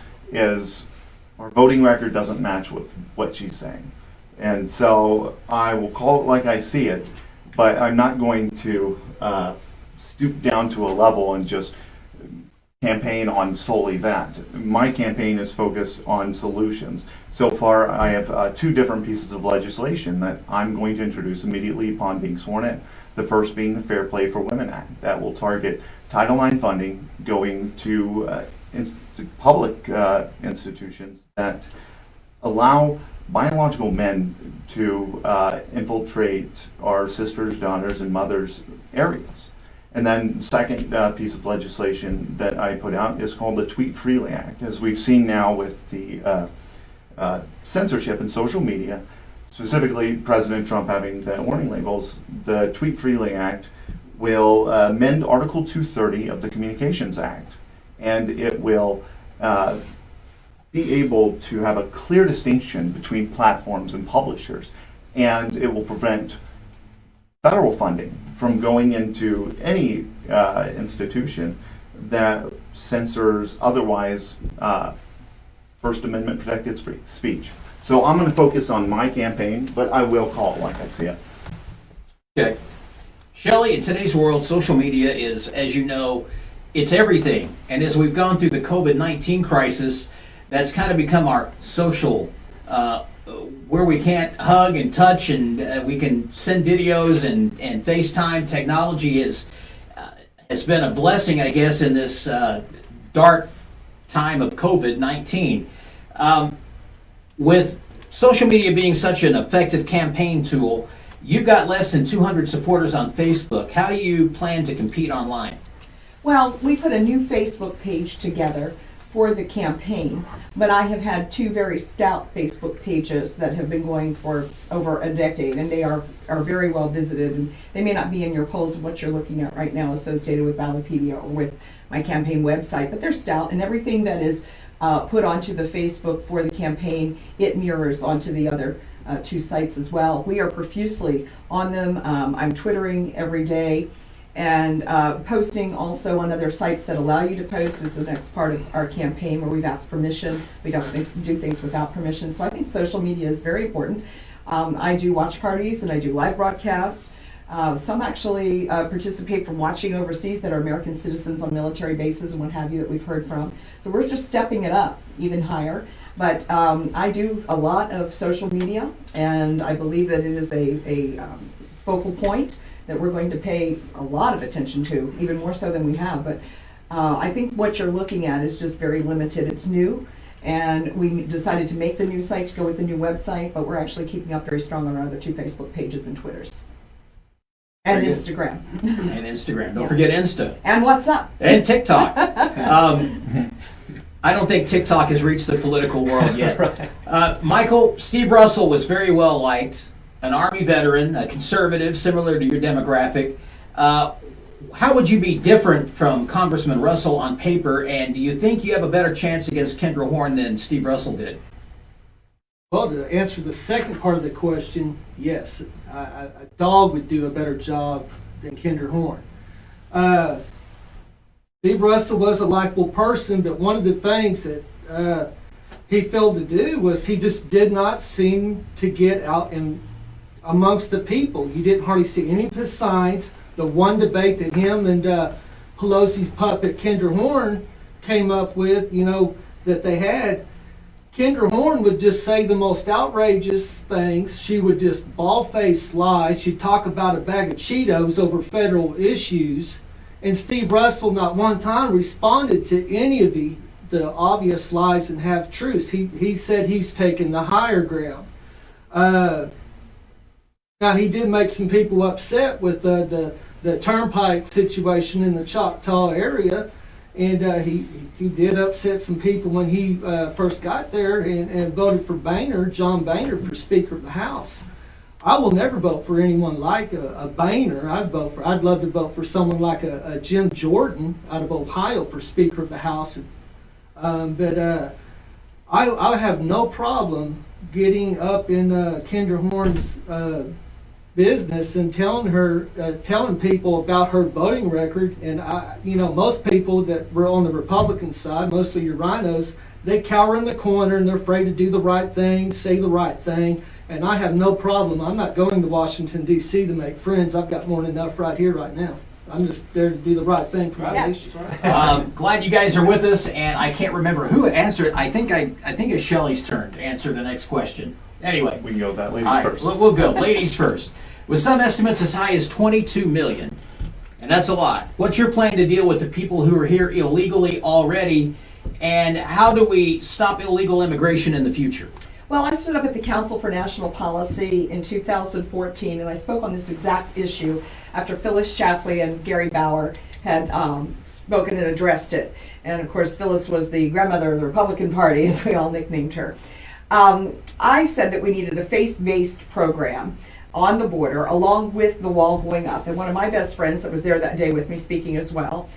our voting record doesn't match with what she's saying. And so I will call it like I see it, but I'm not going to stoop down to a level and just campaign on solely that. My campaign is focused on solutions. So far, I have 2 different pieces of legislation that I'm going to introduce immediately upon being sworn in. The first being the Fair Play for Women Act that will target Title IX funding going to public institutions that allow biological men to infiltrate our sisters, daughters, and mothers' areas. And then second piece of legislation that I put out is called the Tweet Freely Act. As we've seen now with the censorship in social media, specifically President Trump having the warning labels, the Tweet Freely Act will amend Article 230 of the Communications Act. And it will be able to have a clear distinction between platforms and publishers. And it will prevent federal funding from going into any institution that censors otherwise First Amendment protected speech. So I'm going to focus on my campaign, but I will call it like I see it. Okay. Shelley, in today's world, social media is, as you know, it's everything. And as we've gone through the COVID-19 crisis, that's kind of become our social, where we can't hug and touch and we can send videos and FaceTime. Technology has been a blessing, I guess, in this dark time of COVID-19. With social media being such an effective campaign tool, you've got less than 200 supporters on Facebook. How do you plan to compete online? Well, we put a new Facebook page together for the campaign, but I have had 2 very stout Facebook pages that have been going for over a decade, and they are very well visited, and they may not be in your polls of what you're looking at right now associated with Ballotpedia or with my campaign website, but they're stout, and everything that is put onto the Facebook for the campaign, it mirrors onto the other 2 sites as well. We are profusely on them. I'm Twittering every day. And posting also on other sites that allow you to post is the next part of our campaign where we've asked permission. We don't do things without permission. So I think social media is very important. I do watch parties and I do live broadcasts. Some actually participate from watching overseas that are American citizens on military bases and what have you that we've heard from. So we're just stepping it up even higher. But I do a lot of social media, and I believe that it is a focal point that we're going to pay a lot of attention to, even more so than we have. But I think what you're looking at is just very limited. It's new, and we decided to make the new site to go with the new website, but we're actually keeping up very strong on our other 2 Facebook pages and Twitters. And Very good. Instagram. And Instagram. Don't Yes. forget Insta. And WhatsApp. And TikTok. I don't think TikTok has reached the political world yet. Michael, Steve Russell was very well liked, an Army veteran, a conservative, similar to your demographic. How would you be different from Congressman Russell on paper, and do you think you have a better chance against Kendra Horn than Steve Russell did? Well, to answer the second part of the question, yes, a dog would do a better job than Kendra Horn. Steve Russell was a likable person, but one of the things that he failed to do was he just did not seem to get out and amongst the people. You didn't hardly see any of his signs. The one debate that him and Pelosi's puppet Kendra Horn came up with, that they had, Kendra Horn would just say the most outrageous things. She would just bald-faced lie. She'd talk about a bag of Cheetos over federal issues. And Steve Russell not one time responded to any of the obvious lies and half-truths. He said he's taken the higher ground. Now, he did make some people upset with the turnpike situation in the Choctaw area. And he did upset some people when he first got there and voted for John Boehner, for Speaker of the House. I will never vote for anyone like a Boehner. I'd love to vote for someone like a Jim Jordan out of Ohio for Speaker of the House. But I have no problem getting up in Kendra Horn's business and telling people about her voting record. And most people that were on the Republican side, mostly your rhinos, they cower in the corner and they're afraid to do the right thing, say the right thing. And I have no problem. I'm not going to Washington, D.C. to make friends. I've got more than enough right here, right now. I'm just there to do the right thing for my nation. Glad you guys are with us, and I can't remember who answered. I think it's Shelley's turn to answer the next question. Anyway, We can go with that. Ladies all right, first. we'll go. Ladies first. With some estimates as high as 22 million, and that's a lot. What's your plan to deal with the people who are here illegally already, and how do we stop illegal immigration in the future? Well, I stood up at the Council for National Policy in 2014, and I spoke on this exact issue after Phyllis Schlafly and Gary Ballard had spoken and addressed it. And of course, Phyllis was the grandmother of the Republican Party, as we all nicknamed her. I said that we needed a faith-based program on the border, along with the wall going up. And one of my best friends that was there that day with me speaking as well,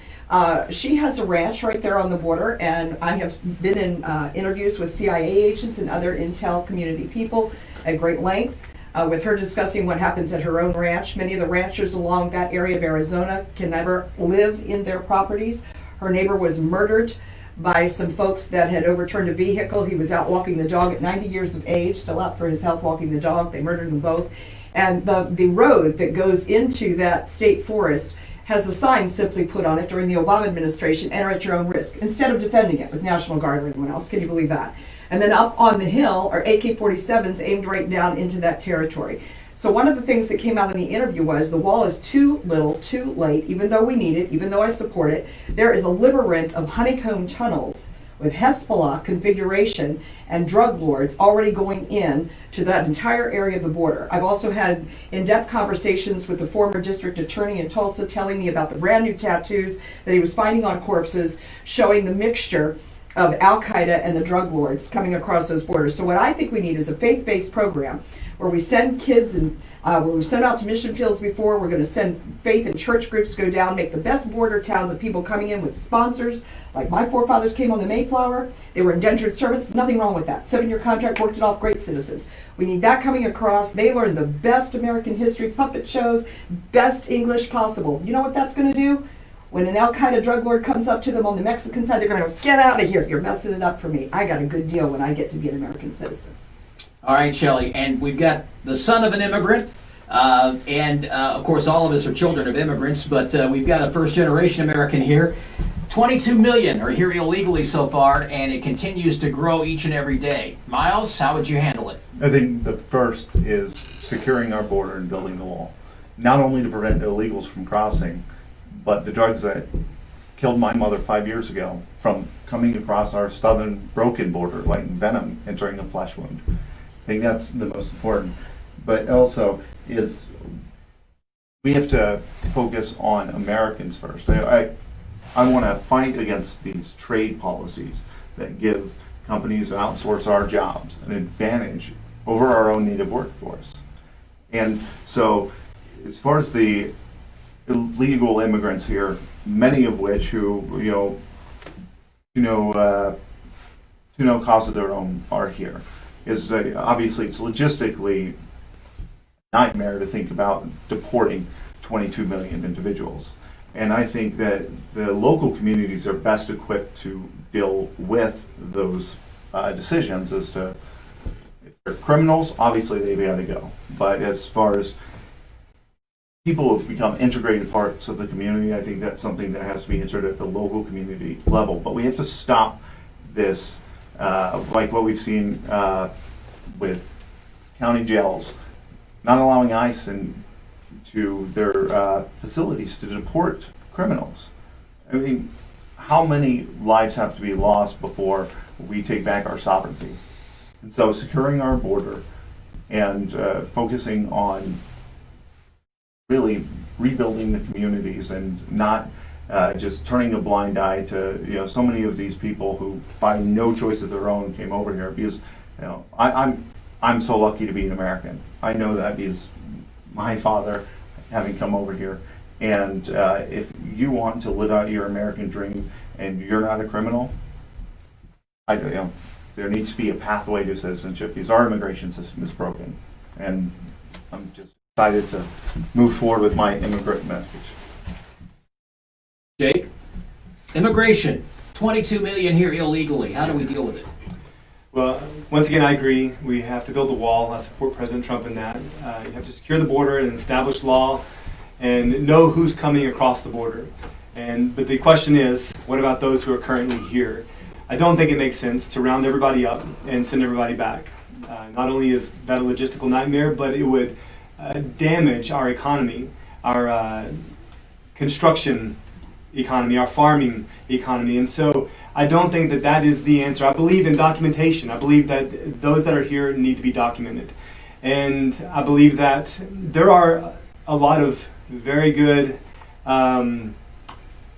she has a ranch right there on the border, and I have been in interviews with CIA agents and other intel community people at great length with her discussing what happens at her own ranch. Many of the ranchers along that area of Arizona can never live in their properties. Her neighbor was murdered by some folks that had overturned a vehicle. He was out walking the dog at 90 years of age, still out for his health walking the dog. They murdered them both. And the road that goes into that state forest has a sign simply put on it during the Obama administration, enter at your own risk, instead of defending it with National Guard or anyone else. Can you believe that? And then up on the hill are AK-47s aimed right down into that territory. So one of the things that came out in the interview was the wall is too little, too late, even though we need it, even though I support it. There is a labyrinth of honeycomb tunnels with Hezbollah configuration and drug lords already going in to that entire area of the border. I've also had in-depth conversations with the former district attorney in Tulsa telling me about the brand new tattoos that he was finding on corpses, showing the mixture of Al-Qaeda and the drug lords coming across those borders. So what I think we need is a faith-based program where we send kids and where we sent out to mission fields before. We're going to send faith and church groups go down, make the best border towns of people coming in with sponsors. Like my forefathers came on the Mayflower. They were indentured servants. Nothing wrong with that. 7-year contract, worked it off, great citizens. We need that coming across. They learned the best American history puppet shows, best English possible. You know what that's going to do? When an Al-Qaeda drug lord comes up to them on the Mexican side, they're going to go, get out of here. You're messing it up for me. I got a good deal when I get to be an American citizen. All right, Shelley, and we've got the son of an immigrant, and of course all of us are children of immigrants, but we've got a first-generation American here. 22 million are here illegally so far, and it continues to grow each and every day. Miles, how would you handle it? I think the first is securing our border and building the wall. not only to prevent illegals from crossing, but the drugs that killed my mother 5 years ago from coming across our southern broken border, like venom entering a flesh wound. I think that's the most important. But also is we have to focus on Americans first. I want to fight against these trade policies that give companies who outsource our jobs an advantage over our own native workforce. And so, as far as the illegal immigrants here, many of which who to no cause of their own are here, is obviously it's logistically nightmare to think about deporting 22 million individuals. And I think that the local communities are best equipped to deal with those decisions as to if they're criminals, obviously they've got to go. But as far as people who have become integrated parts of the community, I think that's something that has to be answered at the local community level. But we have to stop this, like what we've seen with county jails, not allowing ICE to their facilities to deport criminals. I mean, how many lives have to be lost before we take back our sovereignty? And so securing our border and focusing on really rebuilding the communities and not just turning a blind eye to so many of these people who by no choice of their own came over here, because I'm so lucky to be an American. I know that because my father having come over here. And if you want to live out your American dream and you're not a criminal, there needs to be a pathway to citizenship because our immigration system is broken. And I'm just excited to move forward with my immigrant message. Jake, immigration, 22 million here illegally. How do we deal with it? Well, once again, I agree. We have to build a wall. I support President Trump in that. You have to secure the border and establish law and know who's coming across the border. But the question is, what about those who are currently here? I don't think it makes sense to round everybody up and send everybody back. Not only is that a logistical nightmare, but it would damage our economy, our construction economy, our farming economy. And so I don't think that that is the answer. I believe in documentation. I believe that those that are here need to be documented. And I believe that there are a lot of very good men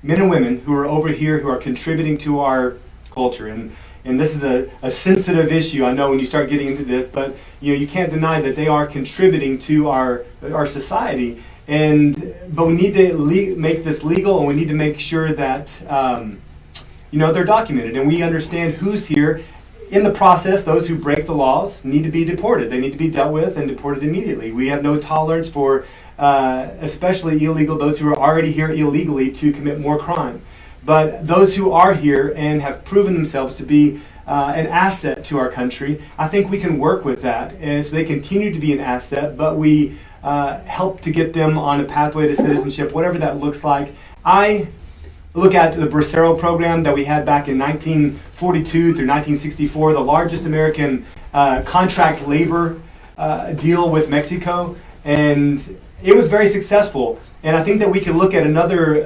and women who are over here who are contributing to our culture. And this is a sensitive issue, I know, when you start getting into this, but you can't deny that they are contributing to our society. But we need to make this legal, and we need to make sure that they're documented, and we understand who's here. In the process, those who break the laws need to be deported. They need to be dealt with and deported immediately. We have no tolerance for, especially those who are already here illegally, to commit more crime. But those who are here and have proven themselves to be an asset to our country, I think we can work with that. And so they continue to be an asset, but we help to get them on a pathway to citizenship, whatever that looks like. I look at the Bracero program that we had back in 1942 through 1964, the largest American contract labor deal with Mexico, and it was very successful. And I think that we could look at another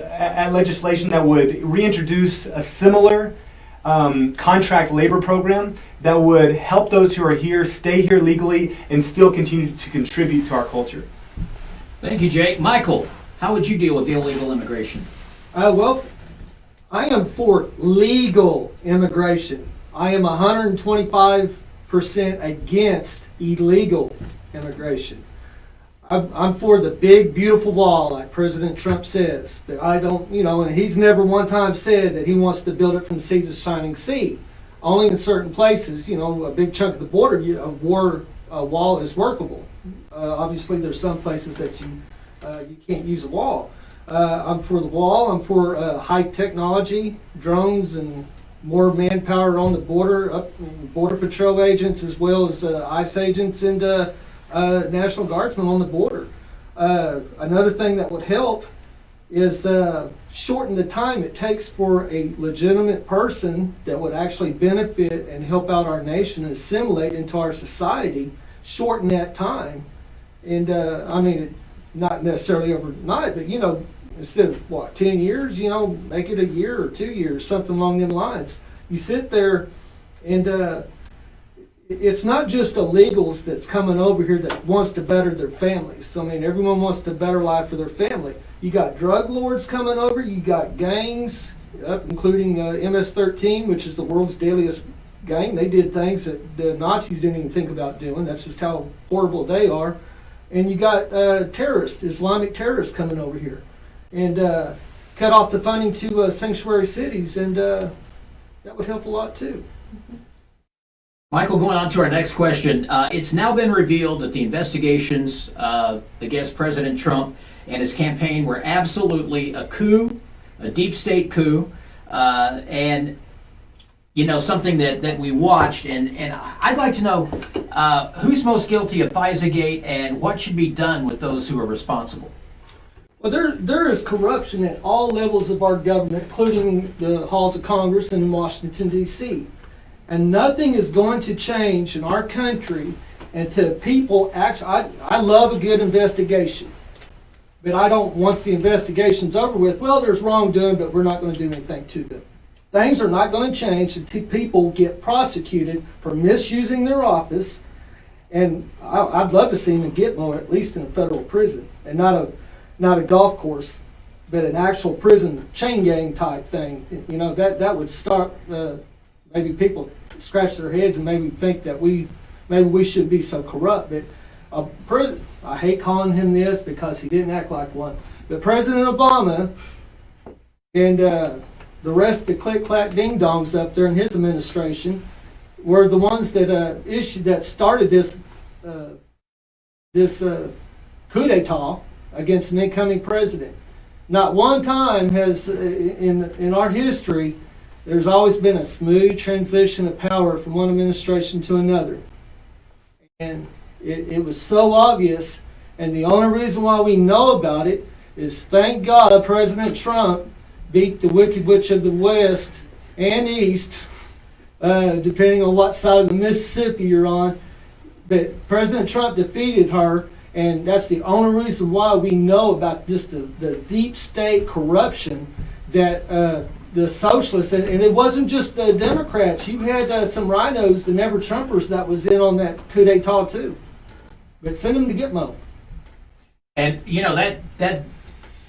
legislation that would reintroduce a similar contract labor program that would help those who are here stay here legally and still continue to contribute to our culture. Thank you, Jake. Michael, how would you deal with illegal immigration? Well, I am for legal immigration. I am 125% against illegal immigration. I'm for the big, beautiful wall, like President Trump says. But I don't, and he's never one time said that he wants to build it from sea to shining sea. Only in certain places, a big chunk of the border, a wall is workable. Obviously, there's some places that you can't use a wall. I'm for the wall. I'm for high technology, drones, and more manpower on the border, border patrol agents as well as ICE agents and National Guardsmen on the border. Another thing that would help is shorten the time it takes for a legitimate person that would actually benefit and help out our nation and assimilate into our society, shorten that time. And not necessarily overnight, but instead of 10 years, make it a year or 2 years, something along them lines. You sit there, and it's not just illegals that's coming over here that wants to better their families. I mean, everyone wants to better life for their family. You got drug lords coming over, you got gangs, including MS-13, which is the world's deadliest gang. They did things that the Nazis didn't even think about doing. That's just how horrible they are. And you got terrorists, Islamic terrorists coming over here, and cut off the funding to sanctuary cities, and that would help a lot too. Michael, going on to our next question. It's now been revealed that the investigations against President Trump and his campaign were absolutely a coup, a deep state coup, and something that we watched. And I'd like to know who's most guilty of FISA-gate and what should be done with those who are responsible. Well, there is corruption at all levels of our government, including the halls of Congress and in Washington, D.C. And nothing is going to change in our country until people actually, I love a good investigation. But I don't, once the investigation's over with, well, there's wrongdoing, but we're not going to do anything to them. Things are not going to change until people get prosecuted for misusing their office. And I'd love to see them in Gitmo, at least in a federal prison, and not a golf course, but an actual prison chain gang type thing. That would start, maybe people scratch their heads and maybe think that maybe we shouldn't be so corrupt. But I hate calling him this because he didn't act like one. But President Obama and the rest of the click-clack ding-dongs up there in his administration were the ones that started this coup d'etat against an incoming president. Not one time has in our history there's always been a smooth transition of power from one administration to another. And it was so obvious, and the only reason why we know about it is thank God President Trump beat the Wicked Witch of the West and East, depending on what side of the Mississippi you're on. But President Trump defeated her, and that's the only reason why we know about just the deep state corruption that the socialists, and it wasn't just the Democrats. You had some rhinos, the Never Trumpers, that was in on that coup d'etat too. But send them to Gitmo. And that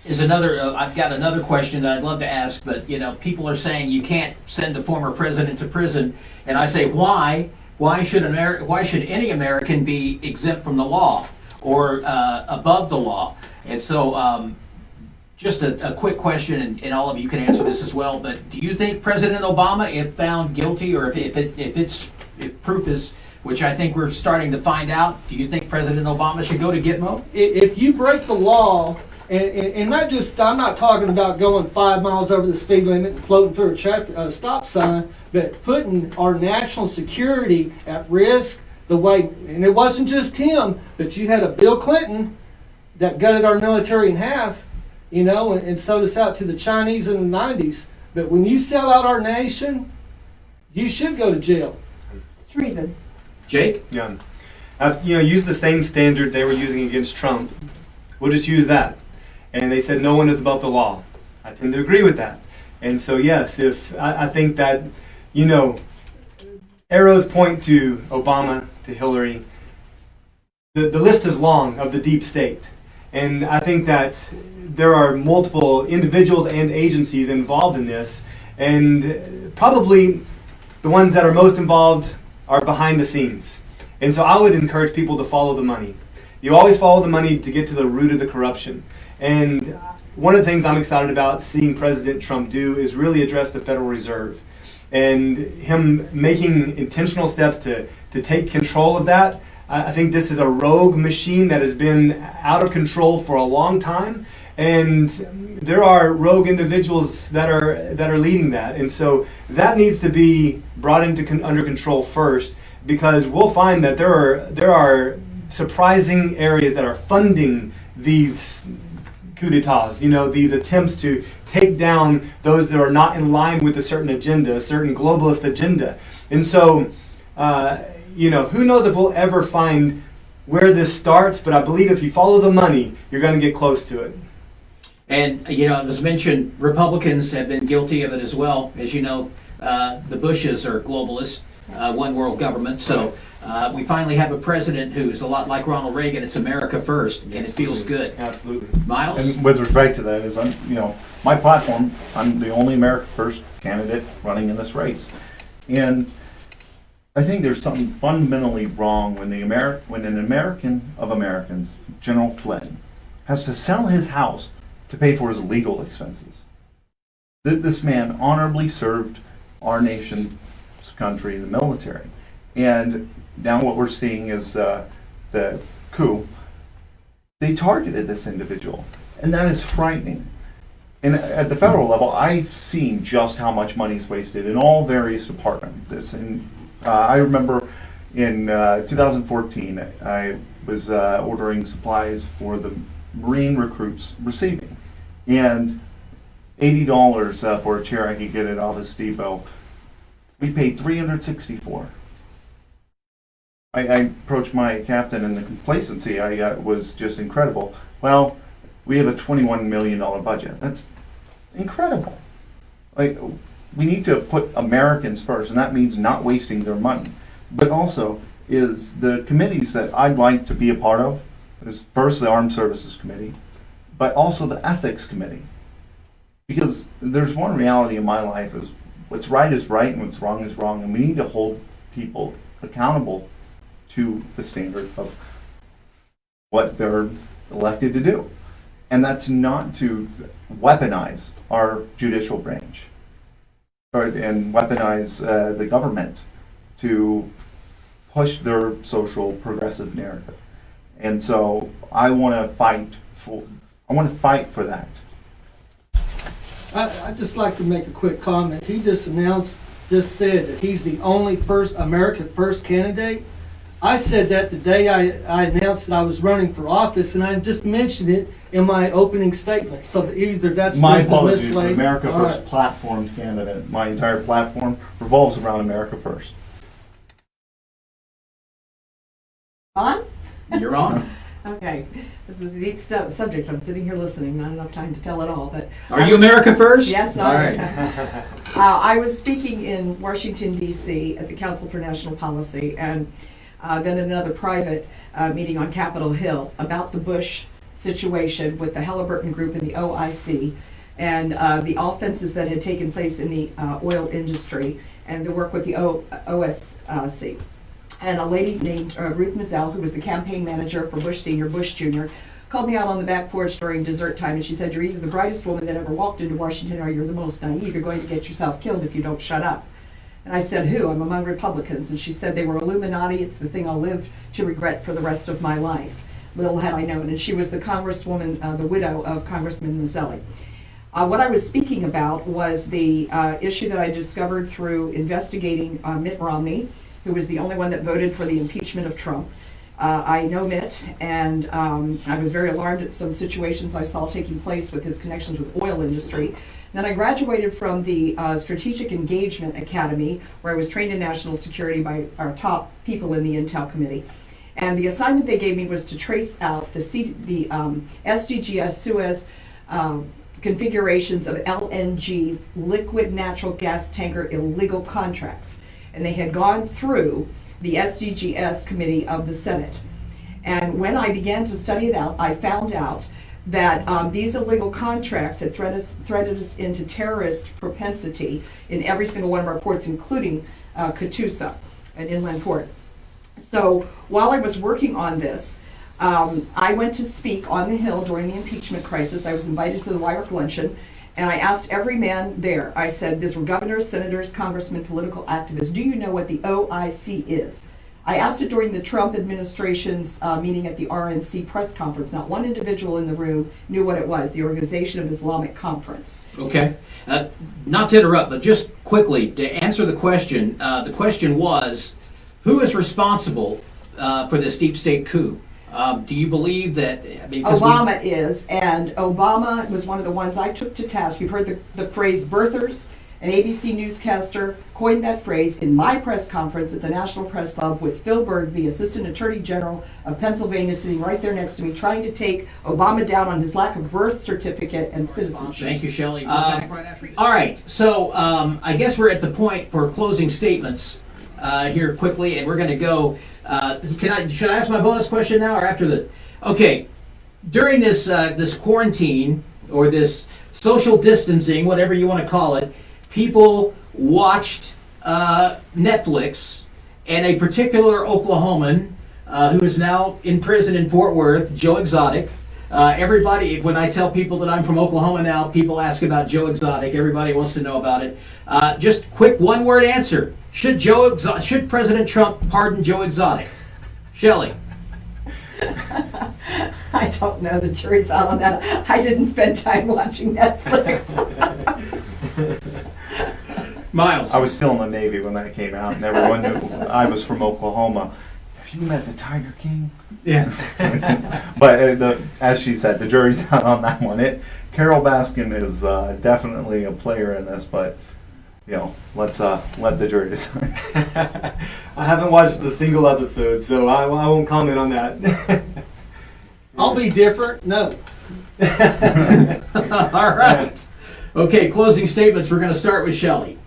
is another. I've got another question that I'd love to ask, but people are saying you can't send a former president to prison, and I say why? Why should any American be exempt from the law or above the law? And so. Just a quick question, and all of you can answer this as well, but do you think President Obama, if found guilty, or if proof is, which I think we're starting to find out, do you think President Obama should go to Gitmo? If you break the law, and not just, I'm not talking about going 5 miles over the speed limit and floating through a stop sign, but putting our national security at risk the way, and it wasn't just him, but you had a Bill Clinton that gutted our military in half, and sold us out to the Chinese in the 90s. But when you sell out our nation, you should go to jail. Treason. Jake? Yeah. Use the same standard they were using against Trump. We'll just use that. And they said no one is above the law. I tend to agree with that. And so, yes, if I think that, arrows point to Obama, to Hillary. The list is long of the deep state. And I think that there are multiple individuals and agencies involved in this, and probably the ones that are most involved are behind the scenes. And so I would encourage people to follow the money. You always follow the money to get to the root of the corruption. And one of the things I'm excited about seeing President Trump do is really address the Federal Reserve, and him making intentional steps to take control of that. I think this is a rogue machine that has been out of control for a long time, and there are rogue individuals that are leading that, and so that needs to be brought into under control first, because we'll find that there are surprising areas that are funding these coup d'etats. These attempts to take down those that are not in line with a certain agenda, a certain globalist agenda, and so. Who knows if we'll ever find where this starts, but I believe if you follow the money, you're going to get close to it. And, you know, as mentioned, Republicans have been guilty of it as well. As you know, the Bushes are globalists, one world government. So we finally have a president who's a lot like Ronald Reagan. It's America first, and it feels good. Absolutely. Miles? And with respect to that, is my platform. I'm the only America First candidate running in this race, and I think there's something fundamentally wrong when an American of Americans, General Flynn, has to sell his house to pay for his legal expenses. This man honorably served our nation's country in the military, and now what we're seeing is the coup. They targeted this individual, and that is frightening. And at the federal level, I've seen just how much money is wasted in all various departments. I remember in 2014, I was ordering supplies for the Marine recruits receiving, and $80 for a chair I could get at Office Depot. We paid $364. I approached my captain, and the complacency I got was just incredible. Well, we have a $21 million budget. That's incredible. Like, we need to put Americans first, and that means not wasting their money. But also, is the committees that I'd like to be a part of is first the Armed Services Committee, but also the Ethics Committee. Because there's one reality in my life is what's right is right and what's wrong is wrong, and we need to hold people accountable to the standard of what they're elected to do. And that's not to weaponize our judicial branch and weaponize the government to push their social progressive narrative. And so I want to fight for that. I'd just like to make a quick comment. He just said that he's the only America First candidate. I said that the day I announced that I was running for office, and I just mentioned it in my opening statement. So either that's My just a apologies, mislay. America All First right. platform candidate. My entire platform revolves around America First. On? You're on. Okay. This is a deep subject. I'm sitting here listening. Not enough time to tell it all, but Are you America First? yes, All I right. am. I was speaking in Washington, D.C. at the Council for National Policy, and then another private meeting on Capitol Hill about the Bush situation with the Halliburton Group and the OIC, and the offenses that had taken place in the oil industry, and the work with the OSC. And a lady named Ruth Mazel, who was the campaign manager for Bush Sr., Bush Jr., called me out on the back porch during dessert time, and she said, "You're either the brightest woman that ever walked into Washington, or you're the most naive. You're going to get yourself killed if you don't shut up." And I said, "Who?" "I'm among Republicans." And she said, "They were Illuminati. It's the thing I'll live to regret for the rest of my life." Little had I known. And she was the congresswoman, the widow of Congressman Mazelli. What I was speaking about was the issue that I discovered through investigating Mitt Romney, who was the only one that voted for the impeachment of Trump. I know Mitt, and I was very alarmed at some situations I saw taking place with his connections with the oil industry. Then I graduated from the Strategic Engagement Academy, where I was trained in national security by our top people in the Intel Committee. And the assignment they gave me was to trace out the SDGS Suez configurations of LNG, liquid natural gas tanker illegal contracts. And they had gone through the SDGS committee of the Senate. And when I began to study it out, I found out that these illegal contracts had threaded us into terrorist propensity in every single one of our ports, including Catoosa, an inland port. So while I was working on this, I went to speak on the Hill during the impeachment crisis. I was invited to the Weirich luncheon, and I asked every man there, I said, these were governors, senators, congressmen, political activists, do you know what the OIC is? I asked it during the Trump administration's meeting at the RNC press conference. Not one individual in the room knew what it was, the Organization of Islamic Conference. Okay. Not to interrupt, but just quickly to answer the question was, who is responsible for this deep state coup? Do you believe that? Obama is, and Obama was one of the ones I took to task. You've heard the phrase birthers. an ABC newscaster, coined that phrase in my press conference at the National Press Club with Phil Berg, the Assistant Attorney General of Pennsylvania, sitting right there next to me, trying to take Obama down on his lack of birth certificate and citizenship. Thank you, Shelley. All right, so I guess we're at the point for closing statements here quickly, and we're going to go. Should I ask my bonus question now or after the? Okay, during this this quarantine or this social distancing, whatever you want to call it, people watched Netflix, and a particular Oklahoman who is now in prison in Fort Worth, Joe Exotic. Everybody, when I tell people that I'm from Oklahoma now, people ask about Joe Exotic. Everybody wants to know about it. Just quick one-word answer. Should President Trump pardon Joe Exotic? Shelley. I don't know. The jury's out on that. I didn't spend time watching Netflix. Miles. I was still in the Navy when that came out, and everyone knew I was from Oklahoma. Have you met the Tiger King? Yeah. But as she said, the jury's out on that one. Carol Baskin is definitely a player in this, but let's let the jury decide. I haven't watched a single episode, so I won't comment on that. I'll be different. No. All right. Okay, closing statements. We're going to start with Shelley.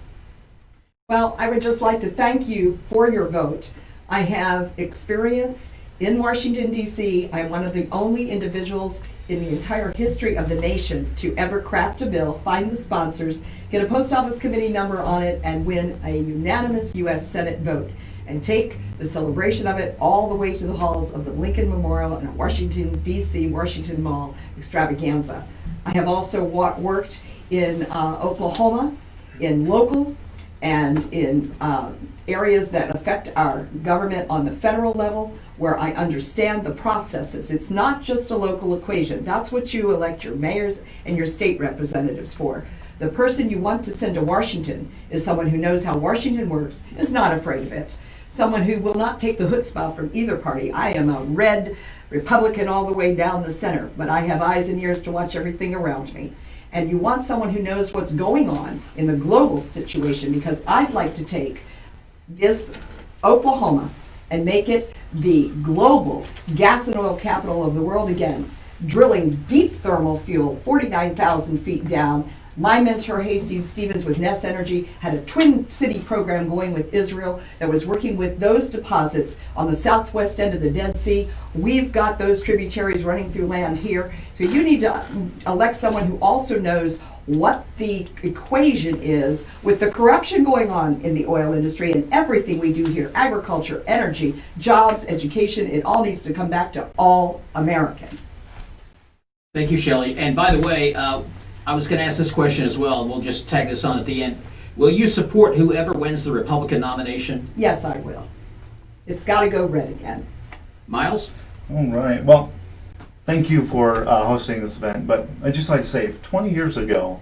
Well, I would just like to thank you for your vote. I have experience in Washington, D.C. I'm one of the only individuals in the entire history of the nation to ever craft a bill, find the sponsors, get a post office committee number on it, and win a unanimous U.S. Senate vote, and take the celebration of it all the way to the halls of the Lincoln Memorial and a Washington, D.C., Washington Mall extravaganza. I have also worked in Oklahoma, in local and in areas that affect our government on the federal level, where I understand the processes. It's not just a local equation. That's what you elect your mayors and your state representatives for. The person you want to send to Washington is someone who knows how Washington works, is not afraid of it. Someone who will not take the chutzpah from either party. I am a red Republican all the way down the center, but I have eyes and ears to watch everything around me. And you want someone who knows what's going on in the global situation, because I'd like to take this Oklahoma and make it the global gas and oil capital of the world again, drilling deep thermal fuel 49,000 feet down. My mentor, Hayseed Stevens with Ness Energy, had a twin city program going with Israel that was working with those deposits on the southwest end of the Dead Sea. We've got those tributaries running through land here. So you need to elect someone who also knows what the equation is with the corruption going on in the oil industry and everything we do here, agriculture, energy, jobs, education. It all needs to come back to all American. Thank you, Shelley. And by the way, I was going to ask this question as well, and we'll just tag this on at the end. Will you support whoever wins the Republican nomination? Yes, I will. It's got to go red again. Miles? All right. Well, thank you for hosting this event. But I'd just like to say, 20 years ago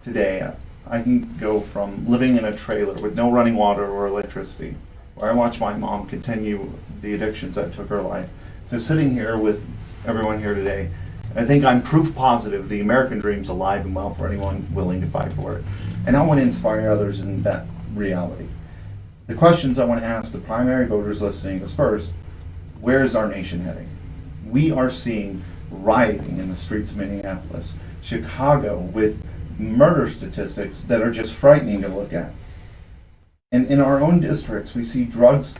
today, I can go from living in a trailer with no running water or electricity, where I watched my mom continue the addictions that took her life, to sitting here with everyone here today. I think I'm proof positive the American dream's alive and well for anyone willing to fight for it. And I want to inspire others in that reality. The questions I want to ask the primary voters listening is, first, where is our nation heading? We are seeing rioting in the streets of Minneapolis, Chicago, with murder statistics that are just frightening to look at. And in our own districts, we see drugs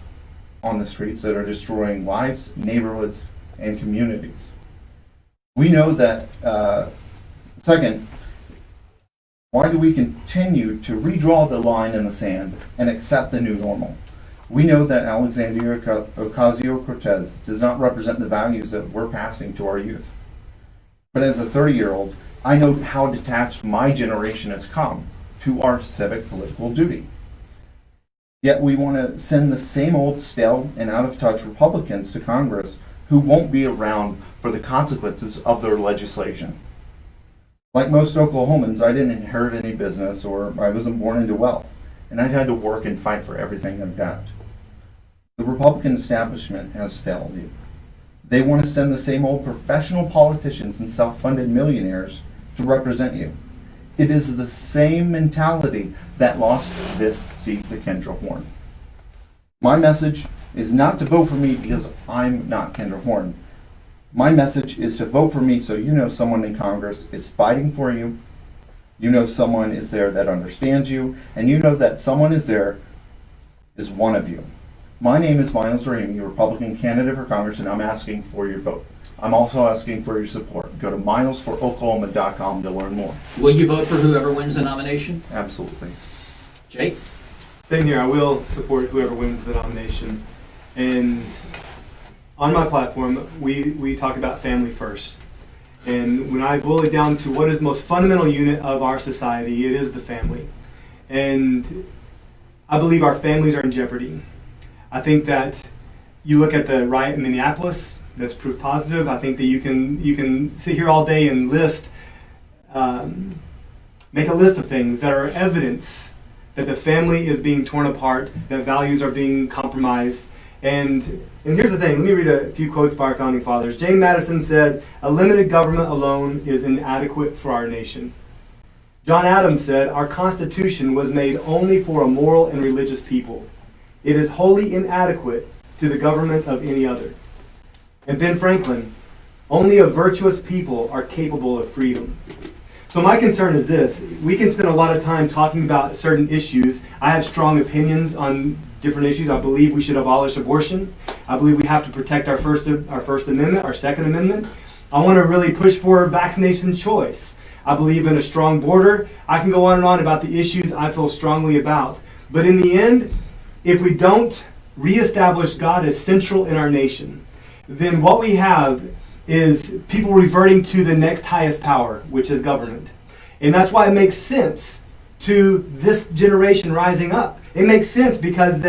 on the streets that are destroying lives, neighborhoods, and communities. We know that, second, why do we continue to redraw the line in the sand and accept the new normal? We know that Alexandria Ocasio-Cortez does not represent the values that we're passing to our youth. But as a 30-year-old, I know how detached my generation has come to our civic political duty. Yet we want to send the same old stale and out-of-touch Republicans to Congress who won't be around for the consequences of their legislation. Like most Oklahomans, I didn't inherit any business, or I wasn't born into wealth, and I had to work and fight for everything I've got. The Republican establishment has failed you. They want to send the same old professional politicians and self-funded millionaires to represent you. It is the same mentality that lost this seat to Kendra Horn. My message is not to vote for me because I'm not Kendra Horn. My message is to vote for me so you know someone in Congress is fighting for you, you know someone is there that understands you, and you know that someone is there is one of you. My name is Miles Rahimi, Republican candidate for Congress, and I'm asking for your vote. I'm also asking for your support. Go to milesforoklahoma.com to learn more. Will you vote for whoever wins the nomination? Absolutely. Jake? Same here. I will support whoever wins the nomination. And on my platform, we talk about family first. And when I boil it down to what is the most fundamental unit of our society, it is the family. And I believe our families are in jeopardy. I think that you look at the riot in Minneapolis, that's proof positive. I think that you can sit here all day and make a list of things that are evidence that the family is being torn apart, that values are being compromised. And here's the thing, let me read a few quotes by our founding fathers. James Madison said, "A limited government alone is inadequate for our nation." John Adams said, "Our Constitution was made only for a moral and religious people. It is wholly inadequate to the government of any other." And Ben Franklin, "Only a virtuous people are capable of freedom." So my concern is this: we can spend a lot of time talking about certain issues. I have strong opinions on different issues. I believe we should abolish abortion. I believe we have to protect our First Amendment, our Second Amendment. I want to really push for vaccination choice. I believe in a strong border. I can go on and on about the issues I feel strongly about. But in the end, if we don't reestablish God as central in our nation, then what we have is people reverting to the next highest power, which is government. And that's why it makes sense to this generation rising up. It makes sense because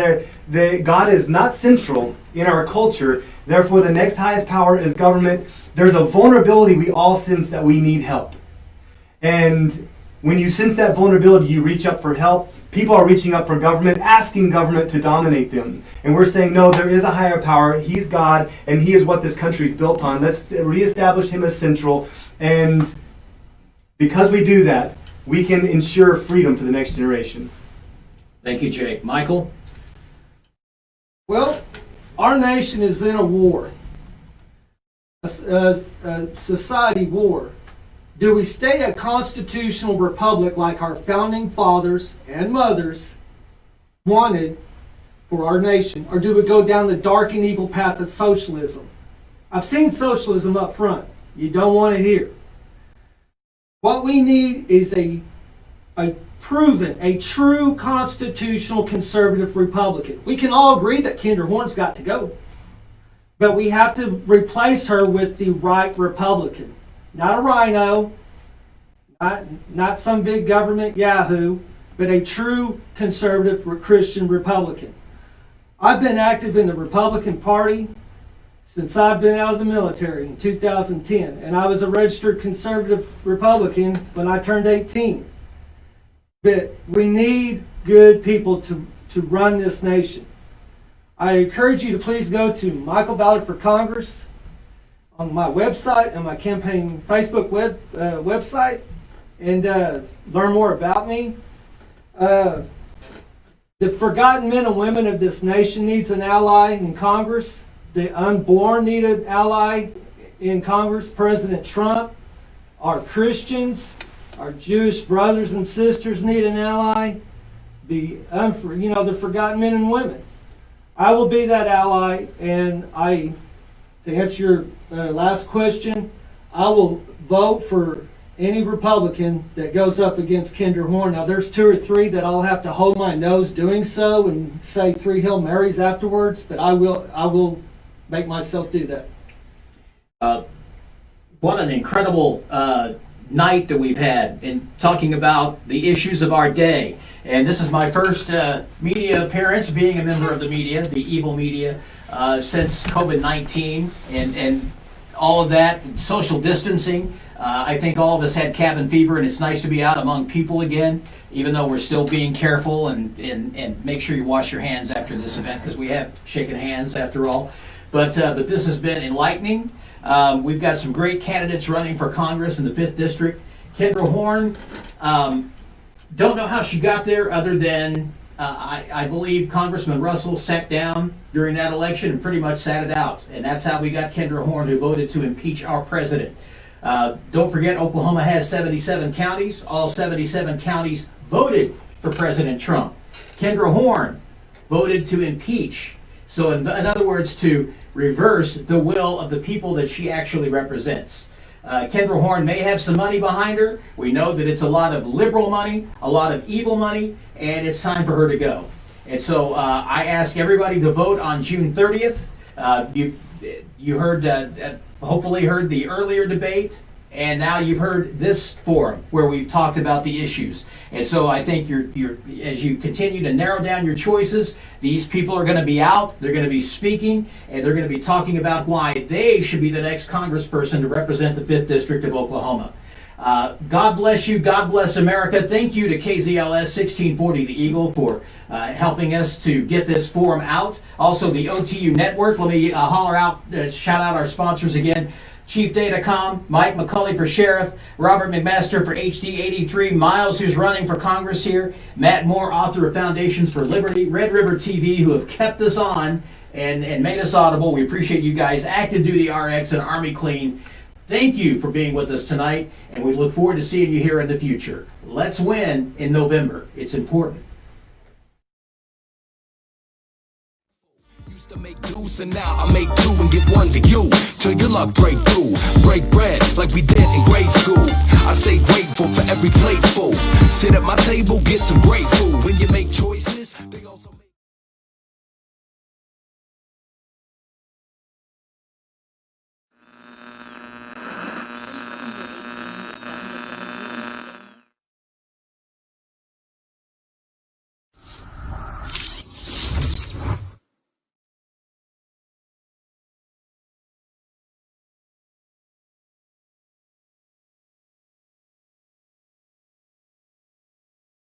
God is not central in our culture. Therefore, the next highest power is government. There's a vulnerability we all sense that we need help. And when you sense that vulnerability, you reach up for help. People are reaching up for government, asking government to dominate them. And we're saying, no, there is a higher power. He's God, and He is what this country is built on. Let's reestablish Him as central. And because we do that, we can ensure freedom for the next generation. Thank you, Jake. Michael? Well, our nation is in a war, a society war. Do we stay a constitutional republic like our founding fathers and mothers wanted for our nation, or do we go down the dark and evil path of socialism? I've seen socialism up front. You don't want it here. What we need is a true constitutional conservative Republican. We can all agree that Kendra Horn's got to go, but we have to replace her with the right Republican. Not a rhino, not some big government yahoo, but a true conservative Christian Republican. I've been active in the Republican Party since I've been out of the military in 2010, and I was a registered conservative Republican when I turned 18. But we need good people to run this nation. I encourage you to please go to Michael Ballard for Congress on my website and my campaign Facebook website and learn more about me. The forgotten men and women of this nation needs an ally in Congress. The unborn need an ally in Congress. President Trump, our Christians, our Jewish brothers and sisters need an ally. The forgotten men and women. I will be that ally, and to answer your last question, I will vote for any Republican that goes up against Kendra Horn. Now, there's 2 or 3 that I'll have to hold my nose doing so and say 3 Hail Marys afterwards, but I will make myself do that. What an incredible night that we've had in talking about the issues of our day. And this is my first media appearance, being a member of the media, the evil media, since COVID-19 and all of that, and social distancing. I think all of us had cabin fever, and it's nice to be out among people again, even though we're still being careful and make sure you wash your hands after this event, because we have shaken hands after all. But this has been enlightening. We've got some great candidates running for Congress in the 5th District. Kendra Horn, Don't know how she got there other than I believe Congressman Russell sat down during that election and pretty much sat it out. And that's how we got Kendra Horn, who voted to impeach our president. Don't forget, Oklahoma has 77 counties. All 77 counties voted for President Trump. Kendra Horn voted to impeach. So in other words, to reverse the will of the people that she actually represents. Kendra Horn may have some money behind her. We know that it's a lot of liberal money, a lot of evil money, and it's time for her to go. And so I ask everybody to vote on June 30th. You heard, hopefully heard the earlier debate, and now you've heard this forum where we've talked about the issues. And so I think you're as you continue to narrow down your choices, these people are going to be out, they're going to be speaking, and they're going to be talking about why they should be the next congressperson to represent the 5th District of Oklahoma. God bless you. God bless America. Thank you to KZLS 1640 The Eagle for helping us to get this forum out. Also, the OTU Network. Let me holler out, shout out our sponsors again. Chief Datacom, Mike McCulley for Sheriff, Robert McMaster for HD83, Miles, who's running for Congress here, Matt Moore, author of Foundations for Liberty, Red River TV, who have kept us on and made us audible. We appreciate you guys. Active Duty RX and Army Clean. Thank you for being with us tonight, and we look forward to seeing you here in the future. Let's win in November. It's important. Used to make two, so now I make two and give one to you. Till your luck break through. Break bread like we did in grade school. I stay grateful for every plateful. Sit at my table, get some great food.